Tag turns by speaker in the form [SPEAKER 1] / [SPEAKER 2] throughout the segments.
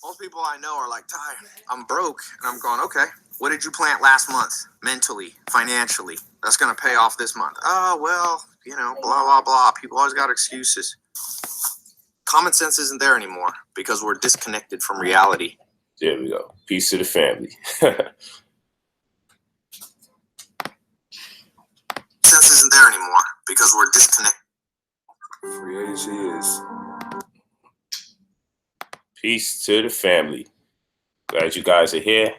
[SPEAKER 1] Most people I know are like, Ty, I'm broke. And I'm going, okay, what did you plant last month? Mentally, financially. That's going to pay off this month. Oh, well, blah, blah, blah. People always got excuses. Common sense isn't there anymore because we're disconnected from reality.
[SPEAKER 2] There we go. Peace to the family.
[SPEAKER 1] Sense isn't there anymore because we're disconnected.
[SPEAKER 2] Free agency is. Peace to the family. Glad you guys are here.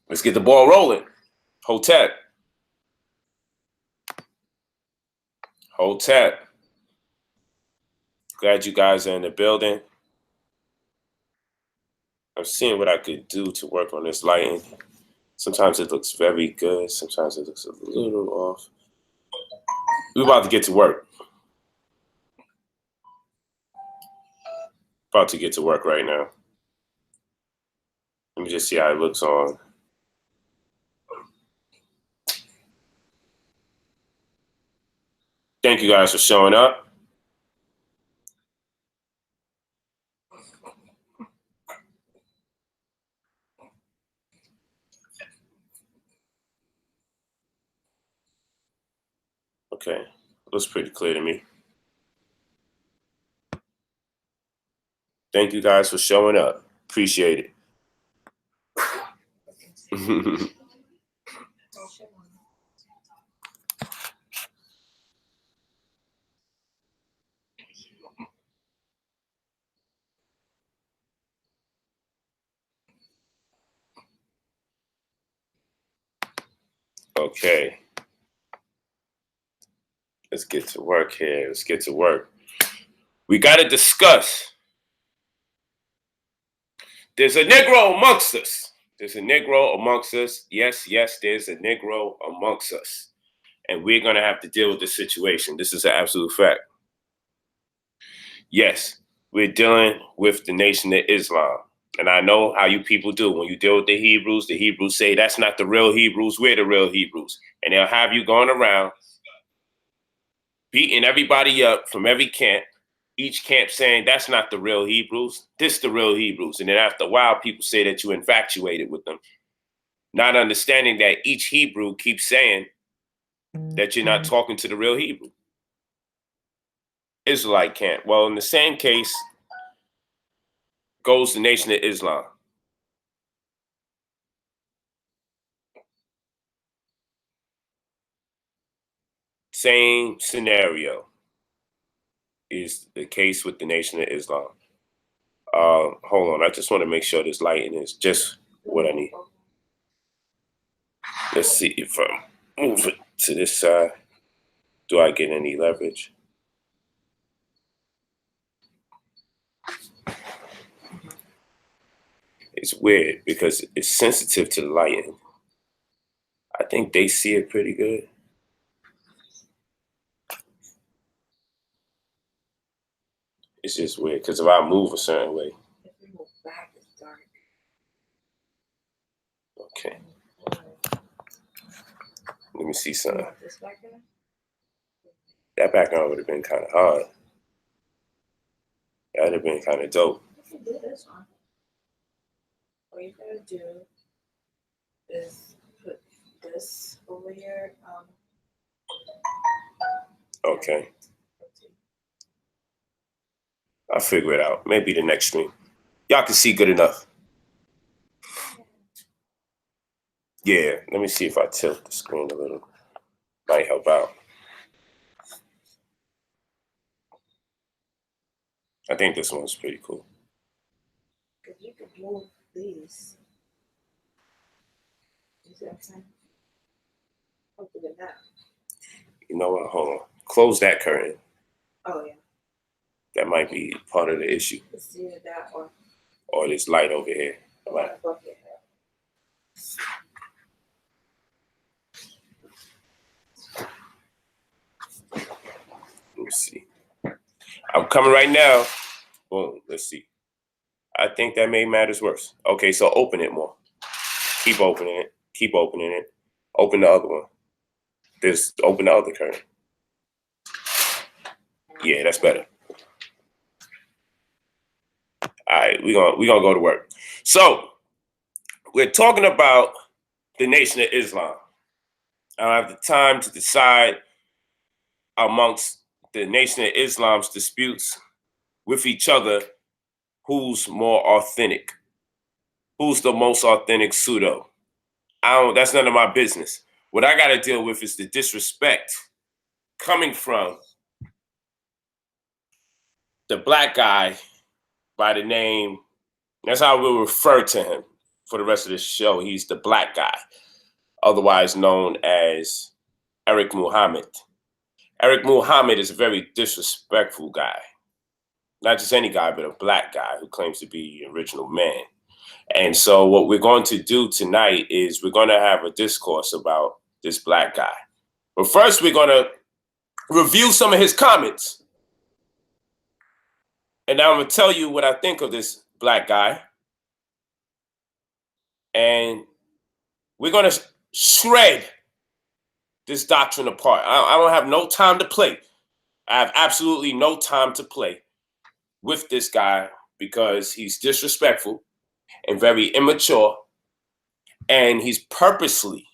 [SPEAKER 2] Let's get the ball rolling. Hotep. Glad you guys are in the building. I'm seeing what I could do to work on this lighting. Sometimes it looks very good. Sometimes it looks a little off. We're about to get to work. About to get to work right now. Let me just see how it looks on. Thank you guys for showing up. Okay, looks pretty clear to me. Thank you guys for showing up. Appreciate it. Okay. Let's get to work here. Let's get to work. We got to discuss. There's a Negro amongst us. There's a Negro amongst us. Yes, there's a Negro amongst us. And we're going to have to deal with this situation. This is an absolute fact. Yes, we're dealing with the Nation of Islam. And I know how you people do. When you deal with the Hebrews say that's not the real Hebrews. We're the real Hebrews. And they'll have you going around beating everybody up from every camp. Each camp saying that's not the real Hebrews. This the real Hebrews. And then after a while, people say that you're infatuated with them. Not understanding that each Hebrew keeps saying that you're not talking to the real Hebrew. Israelite camp. Well, in the same case goes the Nation of Islam. Same scenario is the case with the Nation of Islam. Hold on, I just want to make sure this lighting is just what I need. Let's see if I move it to this side. Do I get any leverage? It's weird because it's sensitive to the lighting. I think they see it pretty good. It's just weird because if I move a certain way. Okay. Let me see something. That background would have been kind of hard. That would have been kind of dope.
[SPEAKER 3] Do this one. All you gotta do is put this over here.
[SPEAKER 2] Okay. I'll figure it out. Maybe the next stream. Y'all can see good enough. Yeah, let me see if I tilt the screen a little. Might help out. I think this one's pretty cool.
[SPEAKER 3] Because you could move these. You see what I'm saying? Open it up.
[SPEAKER 2] You know what? Hold on. Close that curtain.
[SPEAKER 3] Oh, yeah.
[SPEAKER 2] That might be part of the issue.
[SPEAKER 3] It's either that
[SPEAKER 2] or this light over here.
[SPEAKER 3] Right above your head.
[SPEAKER 2] Let me see. I'm coming right now. Boom. Let's see. I think that made matters worse. Okay, so open it more. Keep opening it. Keep opening it. Open the other one. Open the other curtain. Yeah, that's better. All right, we're gonna go to work. So we're talking about the Nation of Islam. I don't have the time to decide amongst the Nation of Islam's disputes with each other who's more authentic, who's the most authentic pseudo. That's none of my business. What I got to deal with is the disrespect coming from the black guy by the name, that's how we'll refer to him for the rest of this show. He's the black guy, otherwise known as Eric Muhammad. Eric Muhammad is a very disrespectful guy. Not just any guy, but a black guy who claims to be the original man. And so what we're going to do tonight is we're going to have a discourse about this black guy. But first, we're going to review some of his comments. And now I'm going to tell you what I think of this black guy. And we're going to shred this doctrine apart. I don't have no time to play. I have absolutely no time to play with this guy because he's disrespectful and very immature. And he's purposely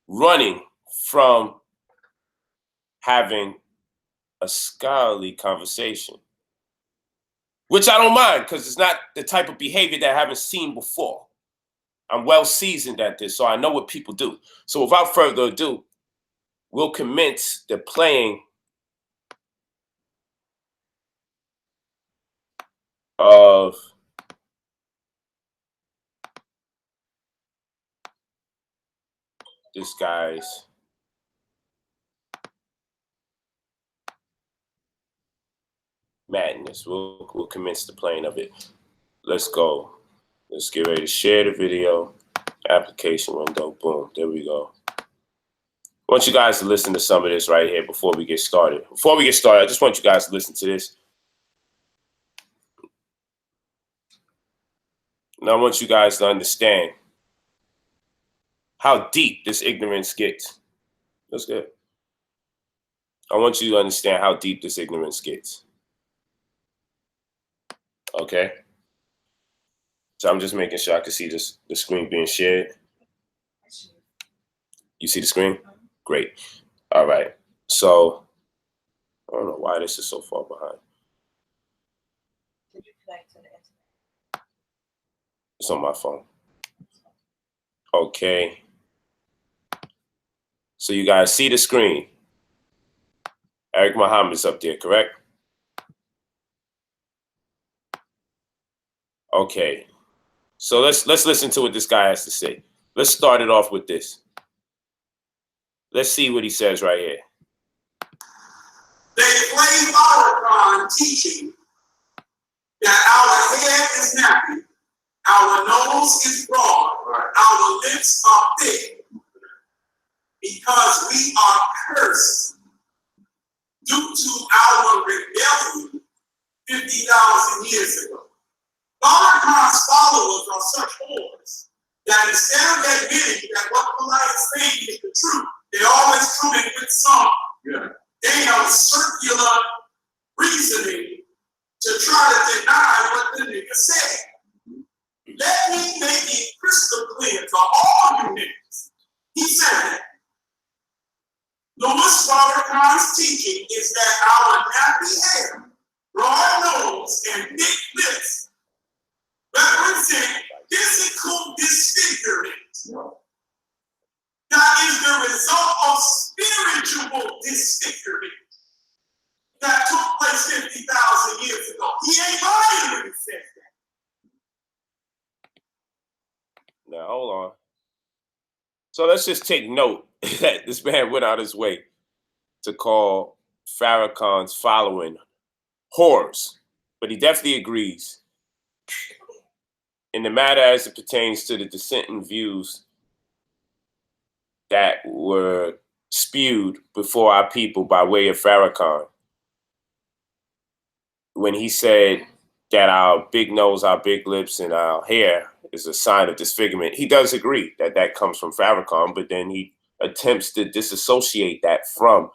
[SPEAKER 2] running from having a scholarly conversation, which I don't mind because it's not the type of behavior that I haven't seen before. I'm well seasoned at this, so I know what people do. So without further ado, we'll commence the playing of this guy's madness. We'll commence the playing of it. Let's go. Let's get ready to share the video. Application window. Boom. There we go. I want you guys to listen to some of this right here before we get started. Before we get started, I just want you guys to listen to this. And I want you guys to understand how deep this ignorance gets. That's good. I want you to understand how deep this ignorance gets. Okay? So I'm just making sure I can see the screen being shared. You see the screen? Great. All right. So I don't know why this is so far behind.
[SPEAKER 3] Did you connect to the internet?
[SPEAKER 2] It's on my phone. Okay. So you guys see the screen. Eric Muhammad's up there, correct? Okay. So let's listen to what this guy has to say. Let's start it off with this. Let's see what he says right here.
[SPEAKER 4] They claim Farrakhan teaching that our head is nappy, our nose is broad, our lips are thick, because we are cursed due to our rebellion 50,000 years ago. Farrakhan's followers are such whores that instead of admitting that what POLIGHT is saying is the truth, they always come in with some damn circular reasoning to try to deny what the nigga said. Let me make it crystal clear to all you niggas. He said that Louis Farrakhan's teaching is that our nappy hair, broad nose, and thick lips represent physical disfigurement. That is the result of spiritual disfigurement that took place 50,000 years ago. He ain't lying when he says that.
[SPEAKER 2] Now, hold on. So let's just take note that this man went out his way to call Farrakhan's following whores. But he definitely agrees in the matter as it pertains to the dissenting views that were spewed before our people by way of Farrakhan. When he said that our big nose, our big lips, and our hair is a sign of disfigurement, he does agree that that comes from Farrakhan, but then he attempts to disassociate that from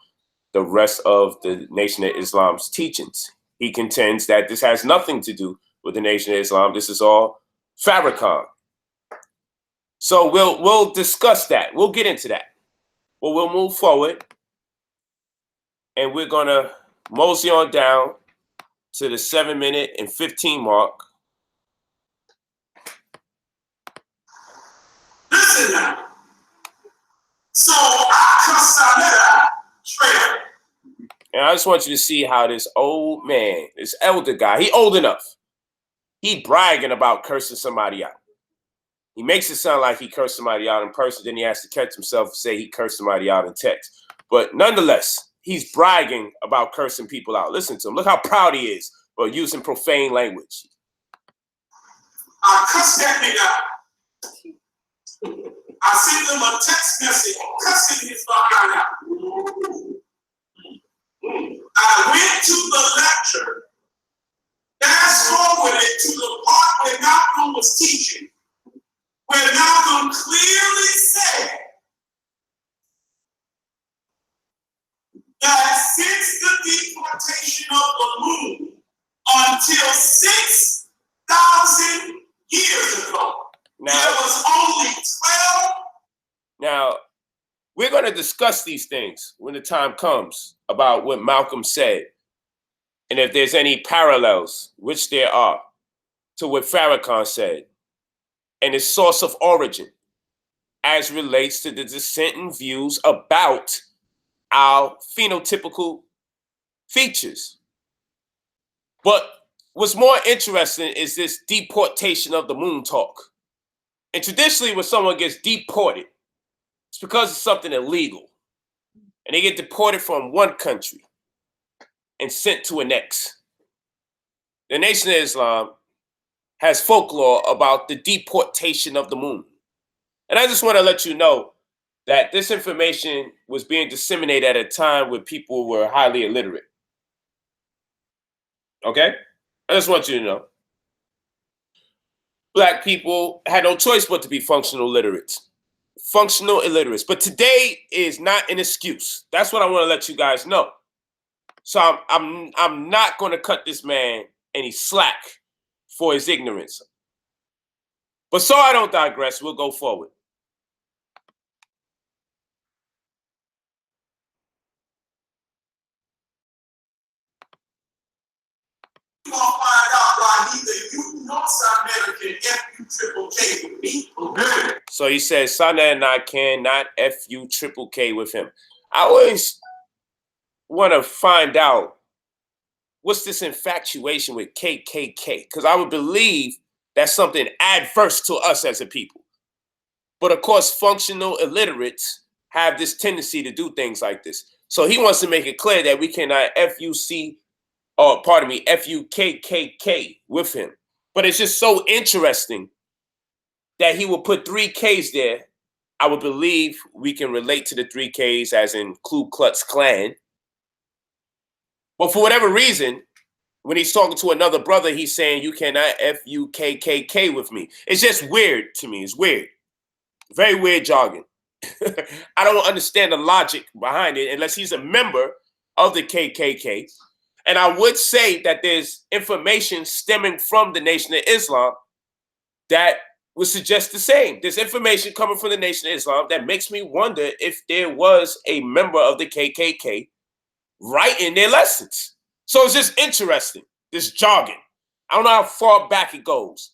[SPEAKER 2] the rest of the Nation of Islam's teachings. He contends that this has nothing to do with the Nation of Islam. This is all Farrakhan. So we'll discuss that. We'll get into that. But we'll move forward, and we're gonna mosey on down to the 7-minute and 15 mark.
[SPEAKER 4] Listen now. So I cussed out straight.
[SPEAKER 2] And I just want you to see how this old man, this elder guy, he old enough. He bragging about cursing somebody out. He makes it sound like he cursed somebody out in person, then he has to catch himself and say he cursed somebody out in text. But nonetheless, he's bragging about cursing people out. Listen to him. Look how proud he is for using profane language.
[SPEAKER 4] I cussed that nigga out. I sent him a text message cussing his behind out. I went to the lecture. Fast forwarded to the part where Malcolm was teaching, where Malcolm clearly said that since the deportation of the moon until 6,000 years ago, there was only 12.
[SPEAKER 2] Now, we're going to discuss these things when the time comes about what Malcolm said, and if there's any parallels, which there are, to what Farrakhan said, and its source of origin as relates to the dissenting views about our phenotypical features. But what's more interesting is this deportation of the moon talk. And traditionally, when someone gets deported, it's because it's something illegal. And they get deported from one country and sent to a next. The Nation of Islam has folklore about the deportation of the moon. And I just want to let you know that this information was being disseminated at a time when people were highly illiterate. Okay? I just want you to know. Black people had no choice but to be functional illiterates. Functional illiterates. But today is not an excuse. That's what I want to let you guys know. So I'm not going to cut this man any slack for his ignorance. But so I don't digress, we'll go forward.
[SPEAKER 4] You're going to find out why neither you nor South American FU with me. Okay.
[SPEAKER 2] So he says, Sana and I cannot FU with him. I always want to find out what's this infatuation with KKK? Because I would believe that's something adverse to us as a people. But of course, functional illiterates have this tendency to do things like this. So he wants to make it clear that we cannot FUKKK with him. But it's just so interesting that he will put 3 Ks there. I would believe we can relate to the 3 Ks as in Ku Klux Klan. But for whatever reason, when he's talking to another brother, he's saying, you cannot FUKKK with me. It's just weird to me. It's weird. Very weird jargon. I don't understand the logic behind it unless he's a member of the KKK. And I would say that there's information stemming from the Nation of Islam that would suggest the same. There's information coming from the Nation of Islam that makes me wonder if there was a member of the KKK writing their lessons. So it's just interesting, this jargon. I don't know how far back it goes,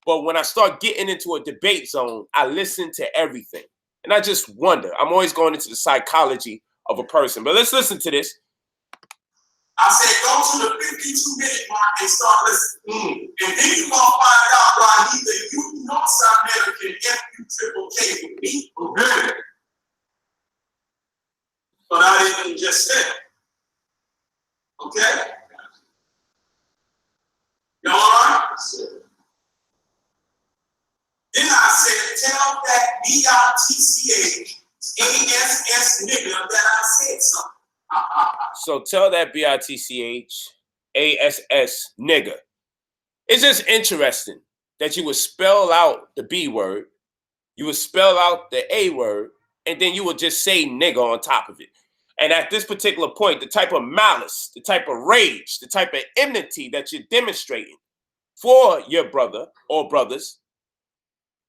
[SPEAKER 2] but when I start getting into a debate zone, I listen to everything. And I just wonder. I'm always going into the psychology of a person. But let's listen to this.
[SPEAKER 4] I said, go to the 52-minute mark and start listening. And then you're going to find out why neither you nor South American FUKK with me. Okay. But I didn't just say it. Okay? Y'all all right? Then I said, tell that BITCH nigga that I said something.
[SPEAKER 2] So tell that BITCH nigga. It's just interesting that you would spell out the B word, you would spell out the A word, and then you would just say nigga on top of it. And at this particular point, the type of malice, the type of rage, the type of enmity that you're demonstrating for your brother or brothers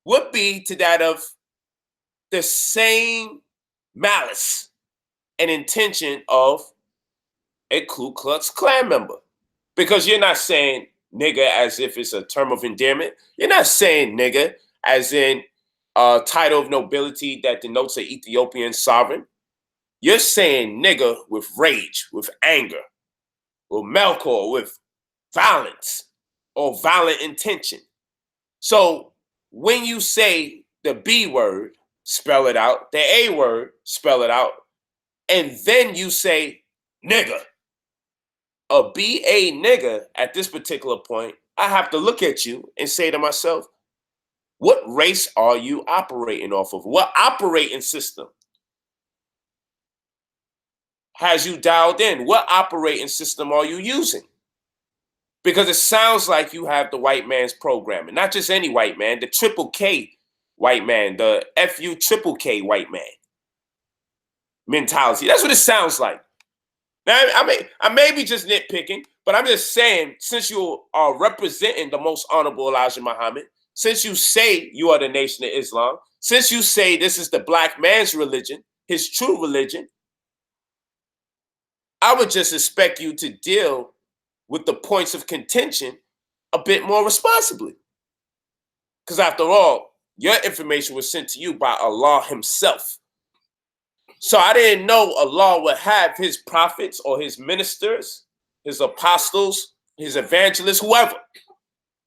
[SPEAKER 2] would be to that of the same malice and intention of a Ku Klux Klan member. Because you're not saying nigger as if it's a term of endearment. You're not saying nigger as in a title of nobility that denotes an Ethiopian sovereign. You're saying nigger with rage, with anger, with melkor, with violence or violent intention. So when you say the B word, spell it out, the A word, spell it out, and then you say nigger, a BA nigger at this particular point, I have to look at you and say to myself, what race are you operating off of? What operating system has you dialed in? What operating system are you using? Because it sounds like you have the white man's programming, not just any white man, the triple K white man, the FU triple K white man mentality. That's what it sounds like. Now, I may be just nitpicking, but I'm just saying, since you are representing the most honorable Elijah Muhammad, since you say you are the Nation of Islam, since you say this is the black man's religion, his true religion, I would just expect you to deal with the points of contention a bit more responsibly. Because after all, your information was sent to you by Allah himself. So I didn't know Allah would have his prophets or his ministers, his apostles, his evangelists, whoever.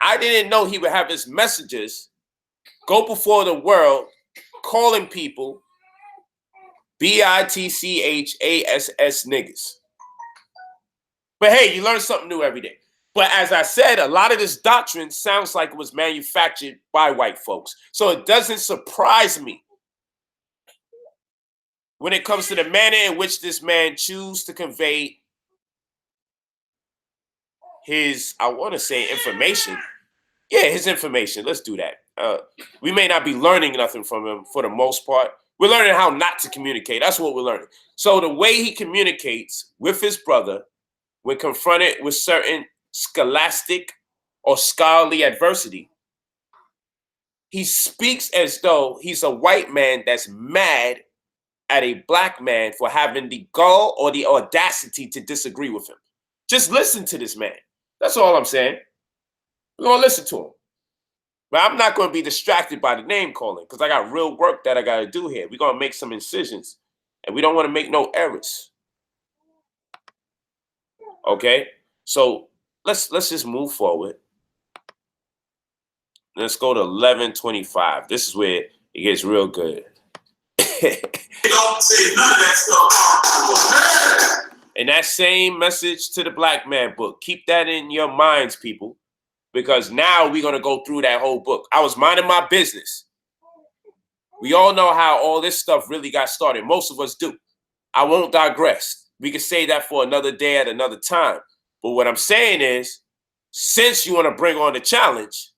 [SPEAKER 2] I didn't know he would have his messengers go before the world calling people BITCHASS niggas. But hey, you learn something new every day. But as I said, a lot of this doctrine sounds like it was manufactured by white folks. So it doesn't surprise me when it comes to the manner in which this man chooses to convey his, I want to say information. Yeah, his information. Let's do that. We may not be learning nothing from him for the most part. We're learning how not to communicate. That's what we're learning. So the way he communicates with his brother when confronted with certain scholastic or scholarly adversity, he speaks as though he's a white man that's mad at a black man for having the gall or the audacity to disagree with him. Just listen to this man. That's all I'm saying. We're going to listen to him. But I'm not going to be distracted by the name calling because I got real work that I got to do here. We're going to make some incisions and we don't want to make no errors. Okay? So let's just move forward. Let's go to 11:25. This is where it gets real good.
[SPEAKER 4] Don't say none of that stuff.
[SPEAKER 2] And that same message to the Black Man book. Keep that in your minds, people, because now we're going to go through that whole book. I was minding my business. We all know how all this stuff really got started. Most of us do. I won't digress. We can say that for another day at another time. But what I'm saying is, since you want to bring on the challenge,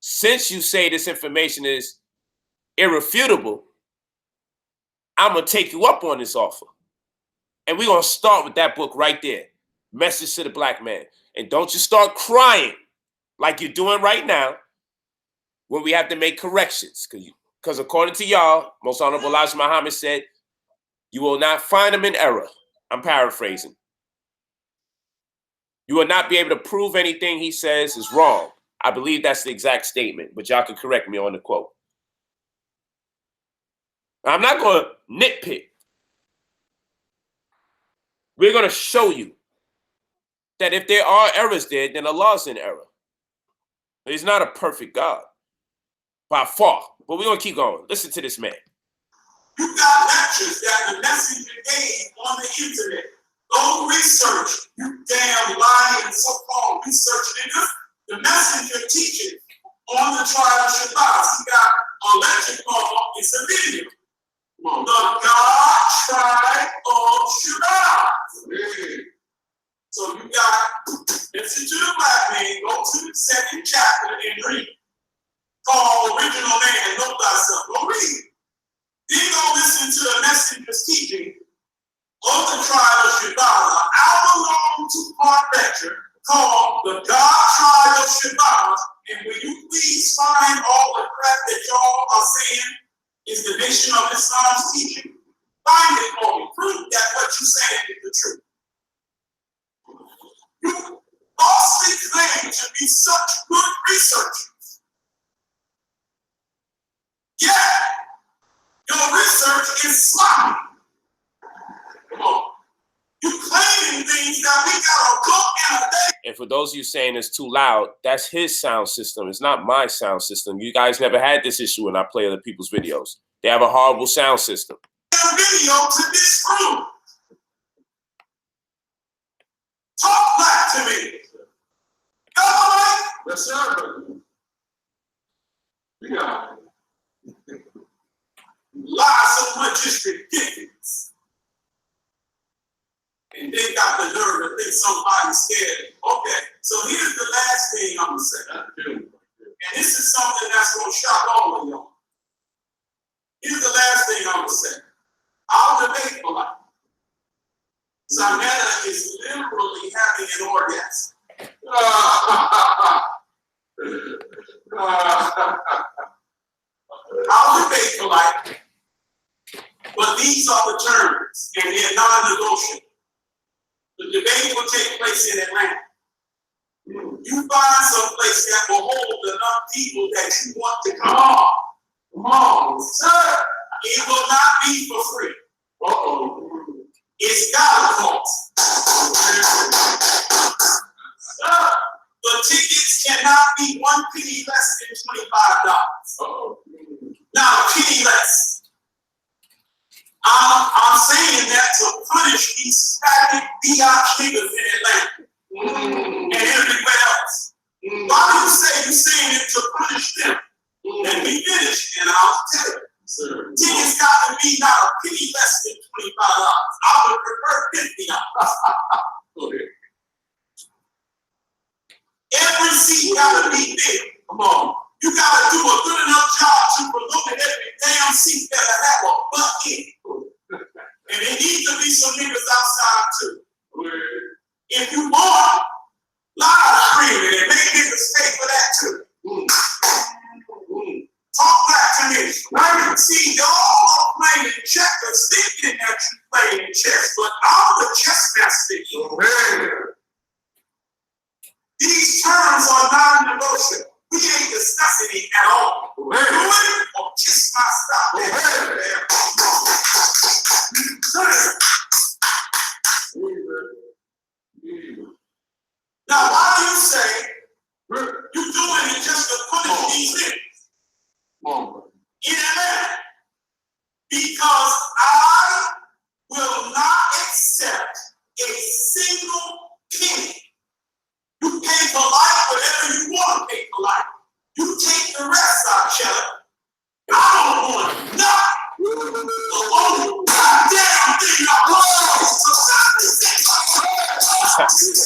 [SPEAKER 2] since you say this information is irrefutable, I'm going to take you up on this offer. And we're going to start with that book right there. Message to the Black Man. And don't you start crying like you're doing right now when we have to make corrections. Because according to y'all, Most Honorable Elijah Muhammad said, you will not find him in error. I'm paraphrasing. You will not be able to prove anything he says is wrong. I believe that's the exact statement, but y'all can correct me on the quote. I'm not going to nitpick. We're going to show you that if there are errors there, then Allah's in error. He's not a perfect God by far, but we're going to keep going. Listen to this man.
[SPEAKER 4] You got lectures that the messenger gave on the internet. Go research, you damn lying so-called research niggas. The messenger teaches on the trial of Shabbat. He got a lecture called, it's a video. The God tribe of Shabbat. So you got, listen to the Black Man, go to the second chapter and read. Called Original Man, Know Thyself. Go read. Then go listen to the messenger's teaching of the tribe of Shebala, hour-long two-part lecture called The God Tribe of Shebala. And will you please find all the crap that y'all are saying is the nation of Islam's teaching? Find it for me. Prove that what you're saying is the truth. You falsely claim to be such good researchers. Yet, your research is sloppy. Come on. You claiming things that we got a book and a day.
[SPEAKER 2] And for those of you saying it's too loud, that's his sound system. It's not my sound system. You guys never had this issue when I play other people's videos. They have a horrible sound system.
[SPEAKER 4] Video to this room. Talk back to me. Government? Yes, sir. Yeah. Lie so much it's ridiculous. And they got the nerve to think somebody's scared. Okay, so here's the last thing I'm gonna say. And this is something that's gonna shock all of y'all. Here's the last thing I'm gonna say. I'll debate for life. Zanetta is literally having an orgasm. I'll debate for life. But these are the terms, and they're non-negotiable. The debate will take place in Atlanta. You find some place that will hold enough people that you want to come on. Come on, sir. It will not be for free. It's gotta cost. Sir, the tickets cannot be 1 penny less than $25. Not a penny less. I'm saying that to punish these faggot biatch niggas in Atlanta and everywhere else. Why do you say you're saying it to punish them? Let me finish and I'll tell you. Tickets got to be not a penny less than $25. I would prefer $50. Every seat got to be big. Come on. You got to do a good enough job to promote every damn seat that have a butt in. And there needs to be some niggas outside too. If you want, live streaming and make niggas pay for that too. Talk back to me. Right? See, y'all are playing checkers thinking that you playing chess, but I'm the chess master. These terms are non-negotiable. We ain't discussing it at all. Do it or kiss my stop. Now, why do you say you're doing it just to punish these niggas in Atlanta? Because I will not accept a single penny. You pay for life whatever you want to pay for life. You take the rest out, Cheddar. I don't want nothing. Oh, goddamn thing,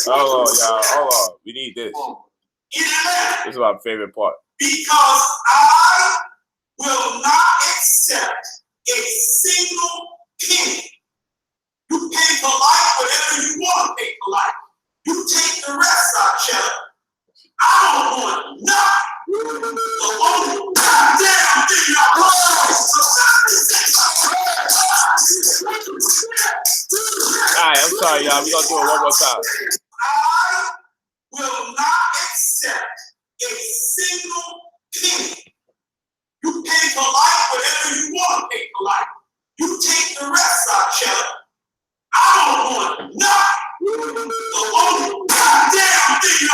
[SPEAKER 2] Hold on, y'all. Hold on. We need this. This is my favorite part.
[SPEAKER 4] Because I will not accept a single penny. You pay for life whatever you want to pay for life. You take the rest out, Cheddar. I don't want nothing. Oh, goddamn thing,
[SPEAKER 2] Alright, I'm sorry, y'all. We're gonna do it one more time.
[SPEAKER 4] I will not accept a single penny. You pay for life whatever you want to pay for life. You take the rest out, Cheddar. I don't want nothing. Oh, goddamn thing,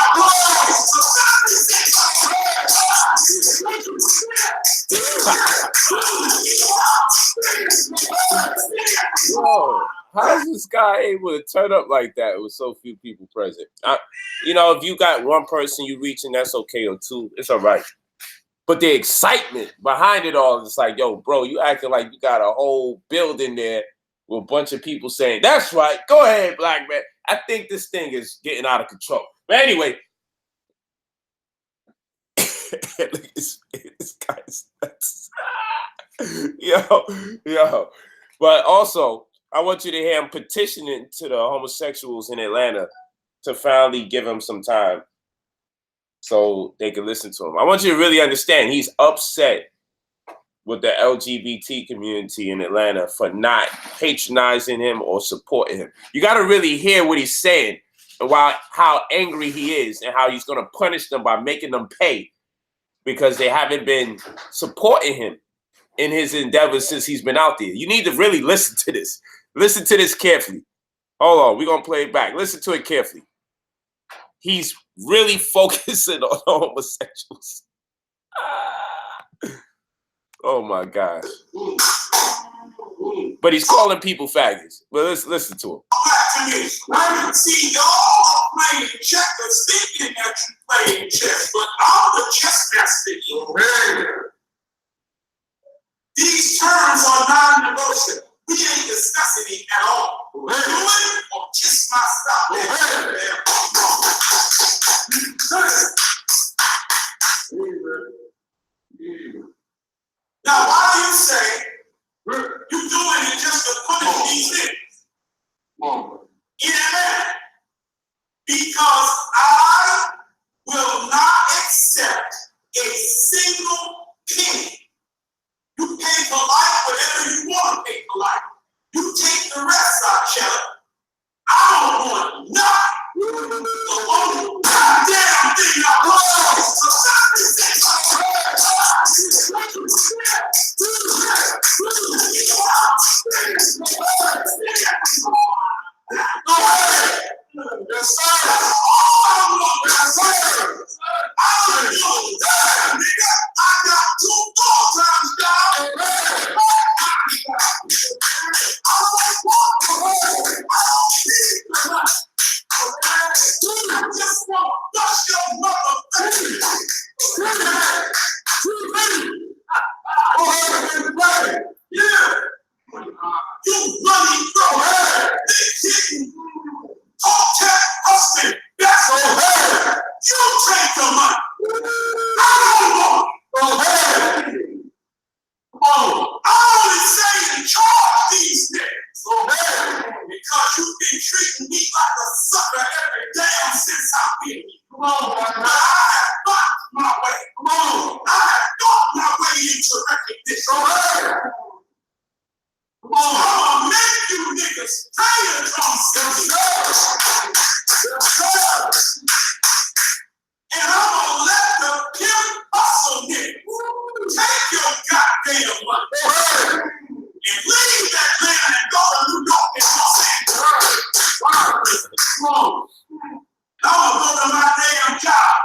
[SPEAKER 2] Whoa, how is this guy able to turn up like that with so few people present? You know, if you got one person you reaching, that's okay, or two, it's all right. But the excitement behind it all is like, yo, bro, you acting like you got a whole building there with a bunch of people saying, that's right, go ahead, black man. I think this thing is getting out of control. But anyway, look at this guy's nuts. Yo. But also, I want you to hear him petitioning to the homosexuals in Atlanta to finally give him some time so they can listen to him. I want you to really understand he's upset with the LGBT community in Atlanta for not patronizing him or supporting him. You got to really hear what he's saying and how angry he is and how he's going to punish them by making them pay because they haven't been supporting him in his endeavors since he's been out there. You need to really listen to this. Listen to this carefully. Hold on, we're going to play it back. Listen to it carefully. He's really focusing on homosexuals. Oh my gosh. But he's calling people faggots. Well, let's listen to him.
[SPEAKER 4] See, y'all are playing checkers thinking that you playing chess, but I'm the chess master here. These terms are non-negotiable. We ain't discussing it at all. Do it or kiss my stop. Now, why do you say you're doing it just to punish these niggas? In Atlanta. Because I will not accept a single penny. You pay for life whatever you want to pay for life. You take the rest out, Shelley. I don't want nothing. The only goddamn thing I want is to stop this thing. Go ahead. Yes, sir. All I want is I got 2 full-time jobs. I just want to bust your mother. Yeah. You running through her. This kid, hotel husband. That's okay. You take the money. I don't want it. Oh, I only say in charge these days. Because you've been treating me like a sucker every day since I've been here. Come on, man. I have thought my way. Come on. I have thought my way into recognition. Come on. I'm gonna make you niggas pay the cost. And I'm gonna let the pimp hustle niggas take your goddamn money. And leave that land and go to New York and Los Angeles. Come on. I'm gonna go to my damn job.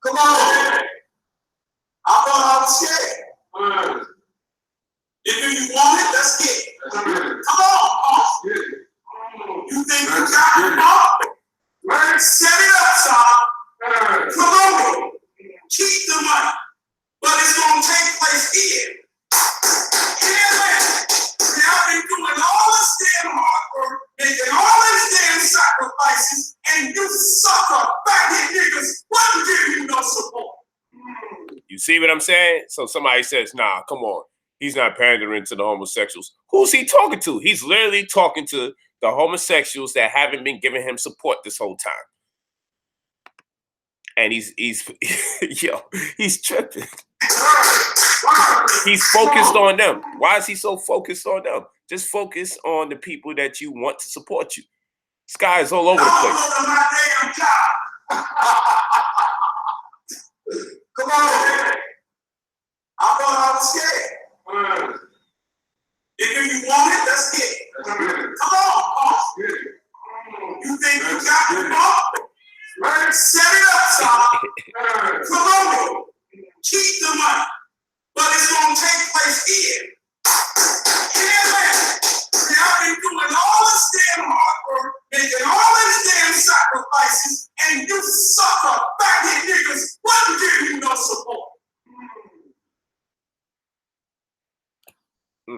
[SPEAKER 4] Come on. I thought I was scared. If you want it, let's get it. Come on, boss. You think you got it, boss? Set it up, son. Come on. Keep the money. But it's going to take place here. In Atlanta. See, I've been doing all this damn hard work, making all these damn sacrifices, and you sucker, faggot niggas wouldn't give you no support.
[SPEAKER 2] You see what I'm saying? So somebody says, nah, come on. He's not pandering to the homosexuals. Who's he talking to? He's literally talking to the homosexuals that haven't been giving him support this whole time. And he's yo, he's tripping. He's focused on them. Why is he so focused on them? Just focus on the people that you want to support you. This guy is all over the place.
[SPEAKER 4] Come on. I thought I was scared. If you want it, let's get it. Come on, boss. You think you got it, boss? Set it up, son. Come on. Keep the money. But it's going to take place here. In Atlanta. See, I've been doing all this damn hard work, making all these damn sacrifices, and you sucker, faggot niggas wouldn't give you no support.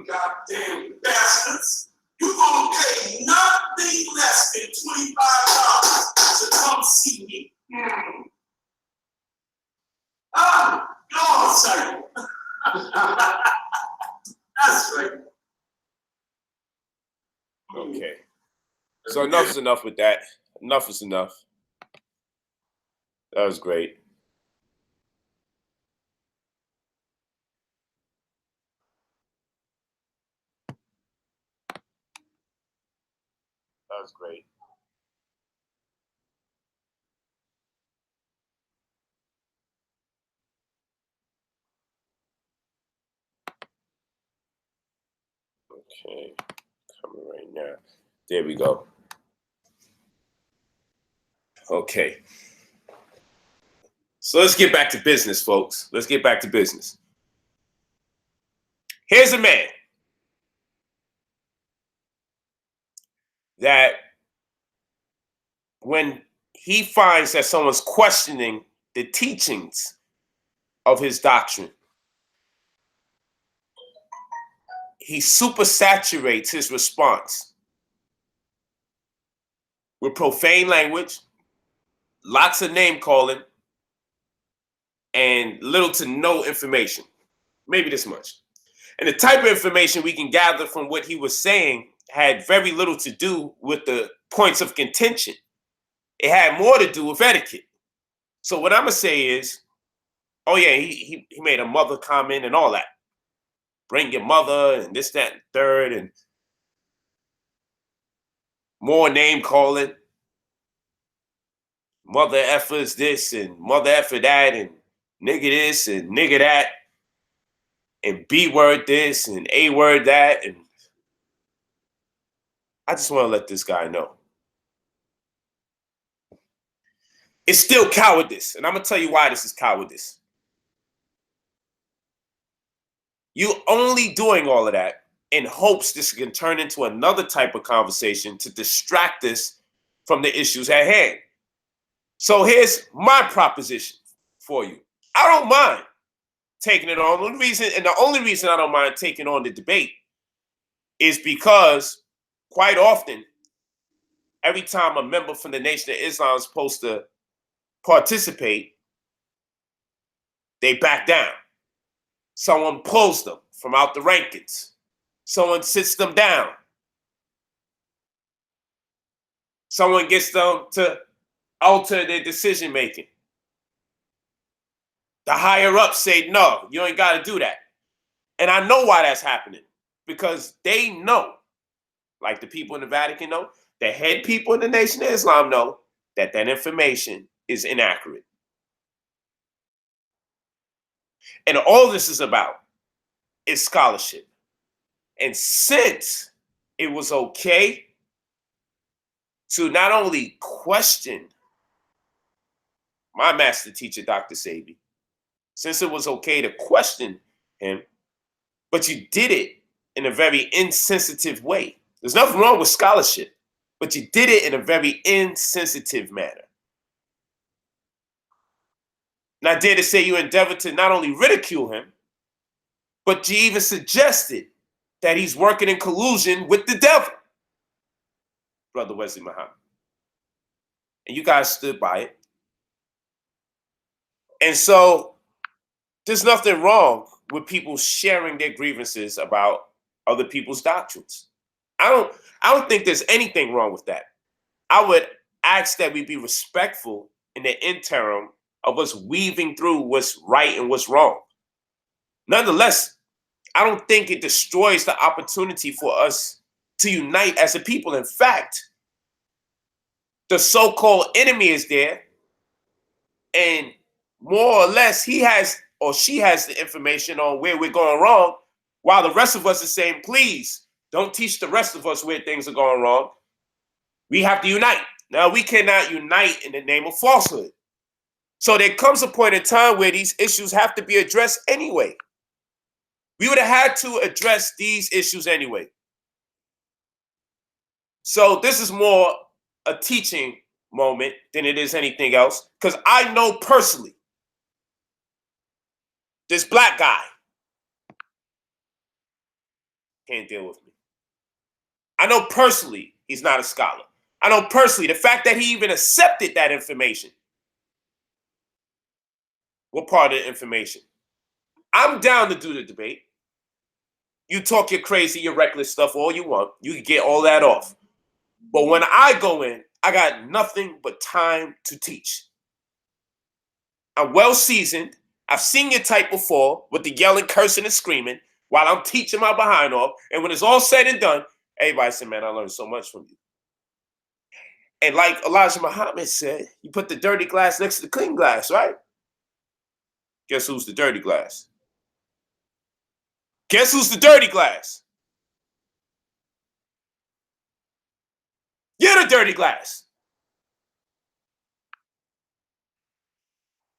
[SPEAKER 4] Goddamn bastards. You're going to pay nothing less than $25 to come see me. Ah, God, sir. That's right.
[SPEAKER 2] So enough is enough with that. Enough is enough. That was great. That was great. Okay, coming right now. There we go. Okay. So let's get back to business, folks. Let's get back to business. Here's a man that when he finds that someone's questioning the teachings of his doctrine, he super saturates his response with profane language, lots of name calling, and little to no information. Maybe this much. And the type of information we can gather from what he was saying had very little to do with the points of contention. It had more to do with etiquette. So what I'm going to say is, oh yeah, he made a mother comment and all that. Bring your mother and this, that, and third, and more name calling. Mother effers this and mother effer that and nigga this and nigga that and B word this and A word that. And I just want to let this guy know. It's still cowardice. And I'm going to tell you why this is cowardice. You only doing all of that in hopes this can turn into another type of conversation to distract us from the issues at hand. So here's my proposition for you. I don't mind taking it on. The only reason I don't mind taking on the debate is because quite often, every time a member from the Nation of Islam is supposed to participate, they back down. Someone pulls them from out the rankings. Someone sits them down. Someone gets them to alter their decision making. The higher ups say, no, you ain't got to do that. And I know why that's happening. Because they know, like the people in the Vatican know, the head people in the Nation of Islam know that that information is inaccurate. And all this is about is scholarship. And since it was okay to not only question my master teacher, Dr. Sabi, since it was okay to question him, but you did it in a very insensitive way. There's nothing wrong with scholarship, but you did it in a very insensitive manner. And I dare to say you endeavored to not only ridicule him, but you even suggested that he's working in collusion with the devil, Brother Wesley Muhammad. And you guys stood by it. And so there's nothing wrong with people sharing their grievances about other people's doctrines. I don't think there's anything wrong with that. I would ask that we be respectful in the interim of us weaving through what's right and what's wrong. Nonetheless, I don't think it destroys the opportunity for us to unite as a people. In fact, the so-called enemy is there, and more or less he has or she has the information on where we're going wrong, while the rest of us is saying, please don't teach the rest of us where things are going wrong. We have to unite. Now, we cannot unite in the name of falsehood. So there comes a point in time where these issues have to be addressed anyway. We would have had to address these issues anyway. So this is more a teaching moment than it is anything else, because I know personally this black guy can't deal with me. I know personally he's not a scholar. I know personally the fact that he even accepted that information. What part of the information? I'm down to do the debate. You talk your crazy, your reckless stuff all you want. You can get all that off. But when I go in, I got nothing but time to teach. I'm well seasoned. I've seen your type before with the yelling, cursing, and screaming while I'm teaching my behind off. And when it's all said and done, everybody said, man, I learned so much from you. And like Elijah Muhammad said, you put the dirty glass next to the clean glass, right? Guess who's the dirty glass? Guess who's the dirty glass? You're the dirty glass.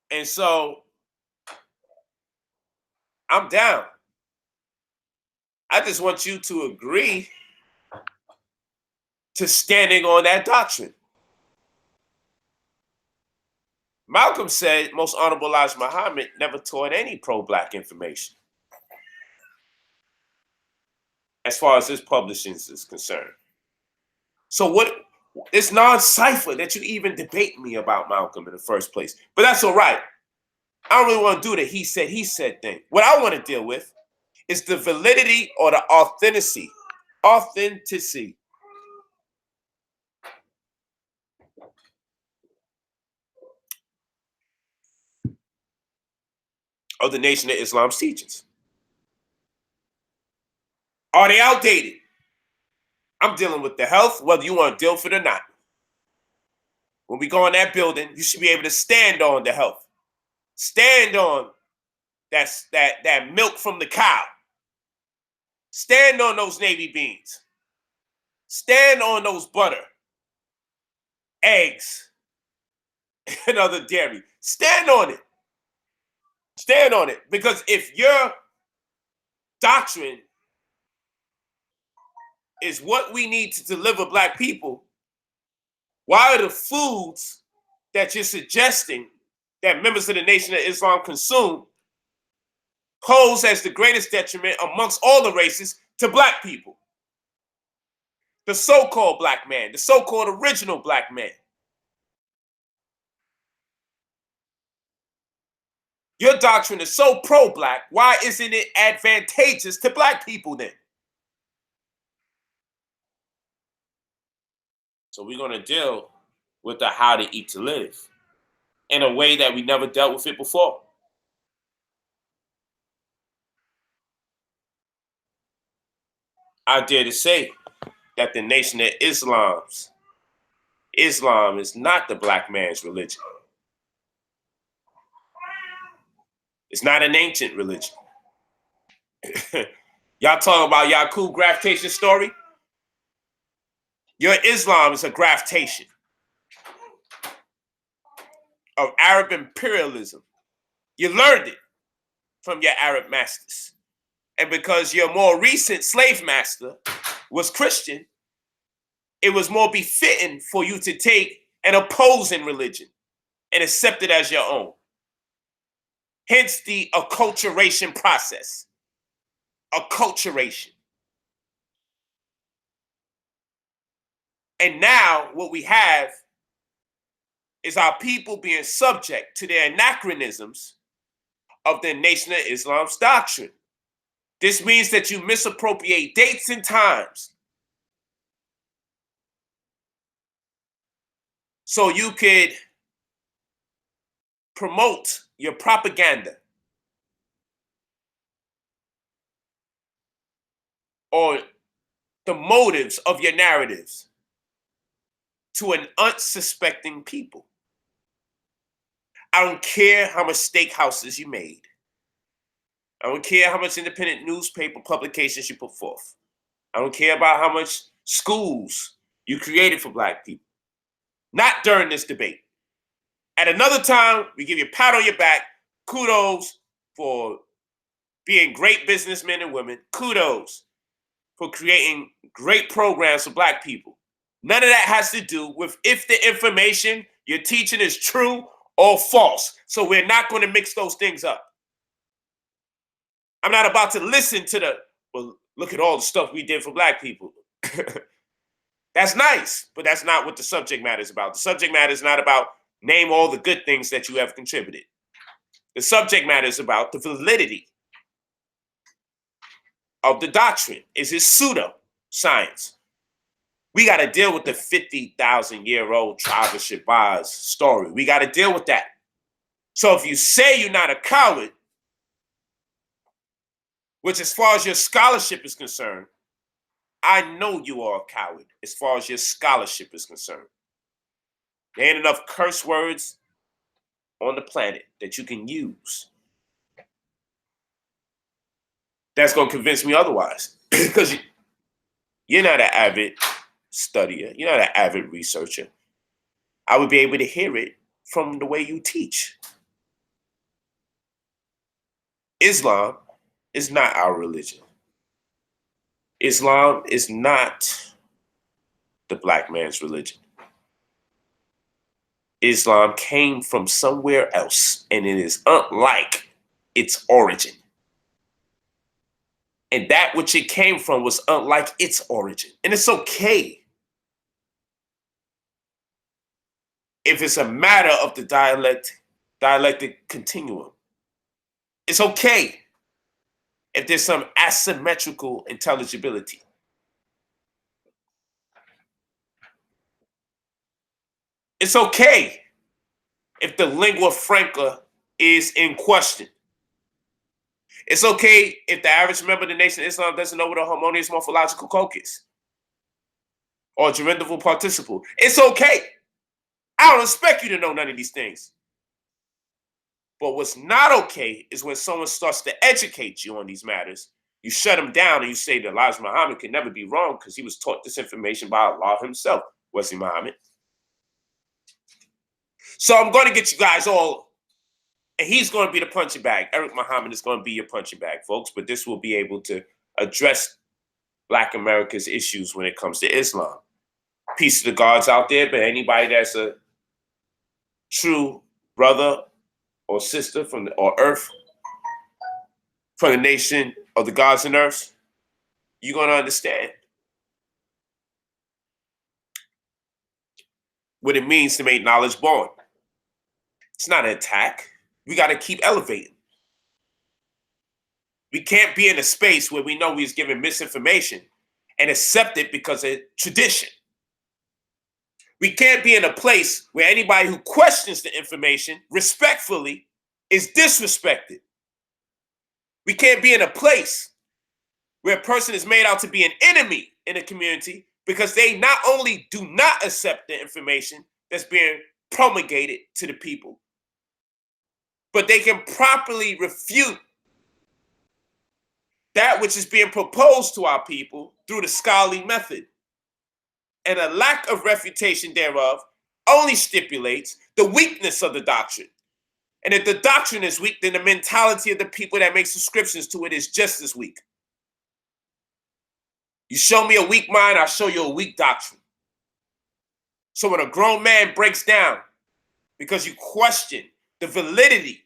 [SPEAKER 2] And so I'm down. I just want you to agree to standing on that doctrine. Malcolm said Most Honorable Elijah Muhammad never taught any pro-black information as far as his publishing is concerned. So what? It's non-cipher that you even debate me about Malcolm in the first place. But that's all right. I don't really want to do the he said thing. What I want to deal with is the validity or the authenticity of the Nation of Islam's teachings. Are they outdated? I'm dealing with the health, whether you want to deal with it or not. When we go in that building, you should be able to stand on the health. Stand on that milk from the cow. Stand on those navy beans. Stand on those butter, eggs, and other dairy. Stand on it. Stand on it. Because if your doctrine is what we need to deliver black people, why are the foods that you're suggesting that members of the Nation of Islam consume pose as the greatest detriment amongst all the races to black people? The so-called black man, the so-called original black man. Your doctrine is so pro-black, why isn't it advantageous to black people then? So we're going to deal with the how to eat to live in a way that we never dealt with it before. I dare to say that the Nation of Islam is not the black man's religion. It's not an ancient religion. Y'all talking about Yaqub gravitation story? Your Islam is a gravitation of Arab imperialism. You learned it from your Arab masters. And because your more recent slave master was Christian, it was more befitting for you to take an opposing religion and accept it as your own. Hence the acculturation process. Acculturation. And now what we have is our people being subject to the anachronisms of the Nation of Islam's doctrine. This means that you misappropriate dates and times so you could promote your propaganda or the motives of your narratives to an unsuspecting people. I don't care how much steakhouses you made. I don't care how much independent newspaper publications you put forth. I don't care about how much schools you created for black people. Not during this debate. At another time, we give you a pat on your back. Kudos for being great businessmen and women. Kudos for creating great programs for black people. None of that has to do with if the information you're teaching is true or false. So we're not going to mix those things up. I'm not about to listen to well, look at all the stuff we did for black people. That's nice, but that's not what the subject matter is about. The subject matter is not about name all the good things that you have contributed. The subject matter is about the validity of the doctrine. Is it pseudo science? We got to deal with the 50,000-year-old tribe of Shabazz story. We got to deal with that. So if you say you're not a coward, which as far as your scholarship is concerned, I know you are a coward as far as your scholarship is concerned. There ain't enough curse words on the planet that you can use that's going to convince me otherwise. Because you're not an avid studier. You're not an avid researcher. I would be able to hear it from the way you teach. Islam is not our religion. Islam is not the black man's religion. Islam came from somewhere else, and it is unlike its origin. And that which it came from was unlike its origin. And it's okay if it's a matter of the dialectic continuum. It's okay if there's some asymmetrical intelligibility. It's okay if the lingua franca is in question. It's okay if the average member of the Nation of Islam doesn't know what a harmonious morphological coke is or gerundival participle. It's okay. I don't expect you to know none of these things. But what's not okay is when someone starts to educate you on these matters, you shut them down and you say that Elijah Muhammad can never be wrong because he was taught this information by Allah himself. Was he Muhammad? So I'm going to get you guys all, and he's going to be the punching bag. Eric Muhammad is going to be your punching bag, folks, but this will be able to address Black America's issues when it comes to Islam. Peace to the gods out there, but anybody that's a true brother or sister or earth, from the nation of the gods and earth, you're going to understand what it means to make knowledge born. It's not an attack. We got to keep elevating. We can't be in a space where we know we're given misinformation and accept it because of tradition. We can't be in a place where anybody who questions the information respectfully is disrespected. We can't be in a place where a person is made out to be an enemy in a community because they not only do not accept the information that's being promulgated to the people, but they can properly refute that which is being proposed to our people through the scholarly method. And a lack of refutation thereof only stipulates the weakness of the doctrine. And if the doctrine is weak, then the mentality of the people that make subscriptions to it is just as weak. You show me a weak mind, I'll show you a weak doctrine. So when a grown man breaks down because you question the validity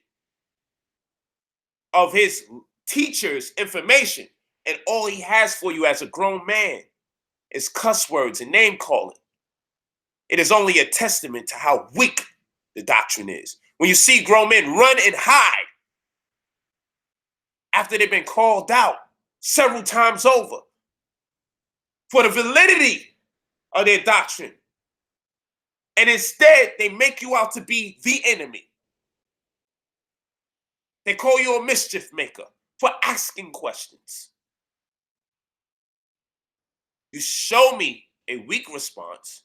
[SPEAKER 2] of his teacher's information, and all he has for you as a grown man is cuss words and name calling, it is only a testament to how weak the doctrine is. When you see grown men run and hide after they've been called out several times over for the validity of their doctrine, and instead they make you out to be the enemy. They call you a mischief maker for asking questions. You show me a weak response,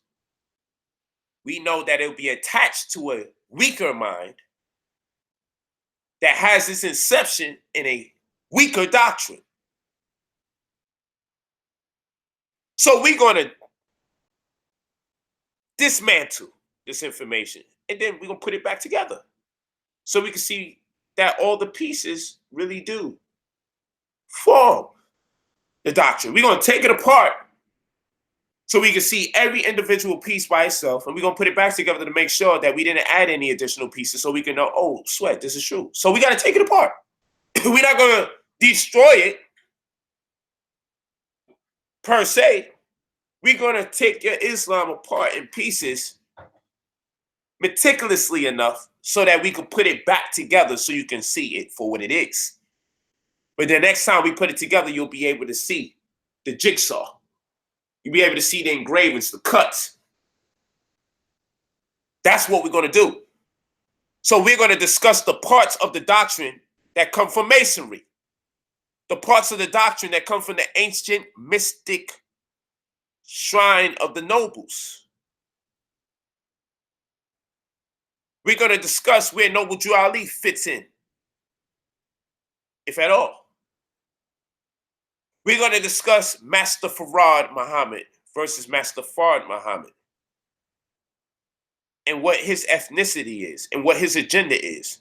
[SPEAKER 2] we know that it'll be attached to a weaker mind that has its inception in a weaker doctrine. So we're going to dismantle this information, and then we're going to put it back together so we can see that all the pieces really do form the doctrine. We're going to take it apart so we can see every individual piece by itself, and we're going to put it back together to make sure that we didn't add any additional pieces so we can know, oh, sweat, this is true. So we got to take it apart. We're not going to destroy it per se. We're going to take your Islam apart in pieces meticulously enough so that we can put it back together so you can see it for what it is. But the next time we put it together, you'll be able to see the jigsaw. You'll be able to see the engravings, the cuts. That's what we're going to do. So we're going to discuss the parts of the doctrine that come from Masonry. The parts of the doctrine that come from the ancient mystic shrine of the nobles. We're going to discuss where Noble Drew Ali fits in, if at all. We're going to discuss Master Farad Muhammad versus Master Fard Muhammad, and what his ethnicity is and what his agenda is.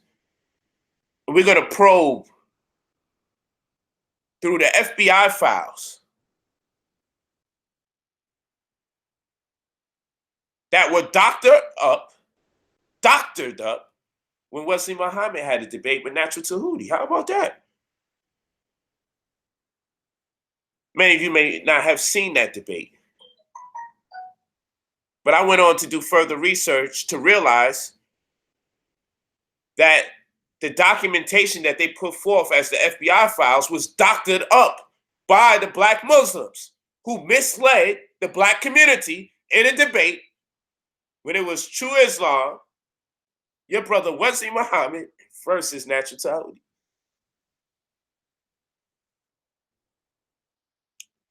[SPEAKER 2] And we're going to probe through the FBI files that were doctored up when Wesley Muhammad had a debate with Natural Tahuti. How about that? Many of you may not have seen that debate. But I went on to do further research to realize that the documentation that they put forth as the FBI files was doctored up by the Black Muslims who misled the Black community in a debate when it was True Islam, your brother Wesley Muhammad versus Natural Tahuti.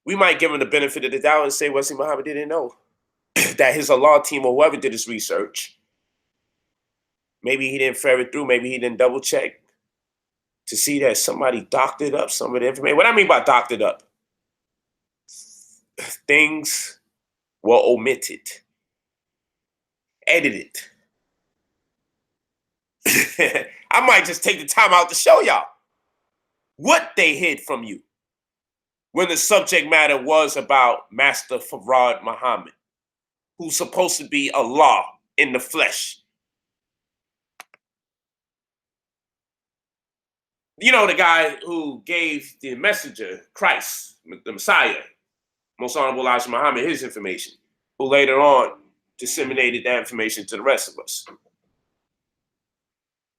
[SPEAKER 2] We might give him the benefit of the doubt and say Wesley Muhammad didn't know that his Allah team or whoever did his research, maybe he didn't ferret through, maybe he didn't double check to see that somebody doctored up some of the information. What I mean by doctored up, things were omitted, edited. I might just take the time out to show y'all what they hid from you when the subject matter was about Master Farad Muhammad, who's supposed to be Allah in the flesh. You know, the guy who gave the messenger, Christ, the Messiah, Most Honorable Elijah Muhammad, his information, who later on disseminated that information to the rest of us.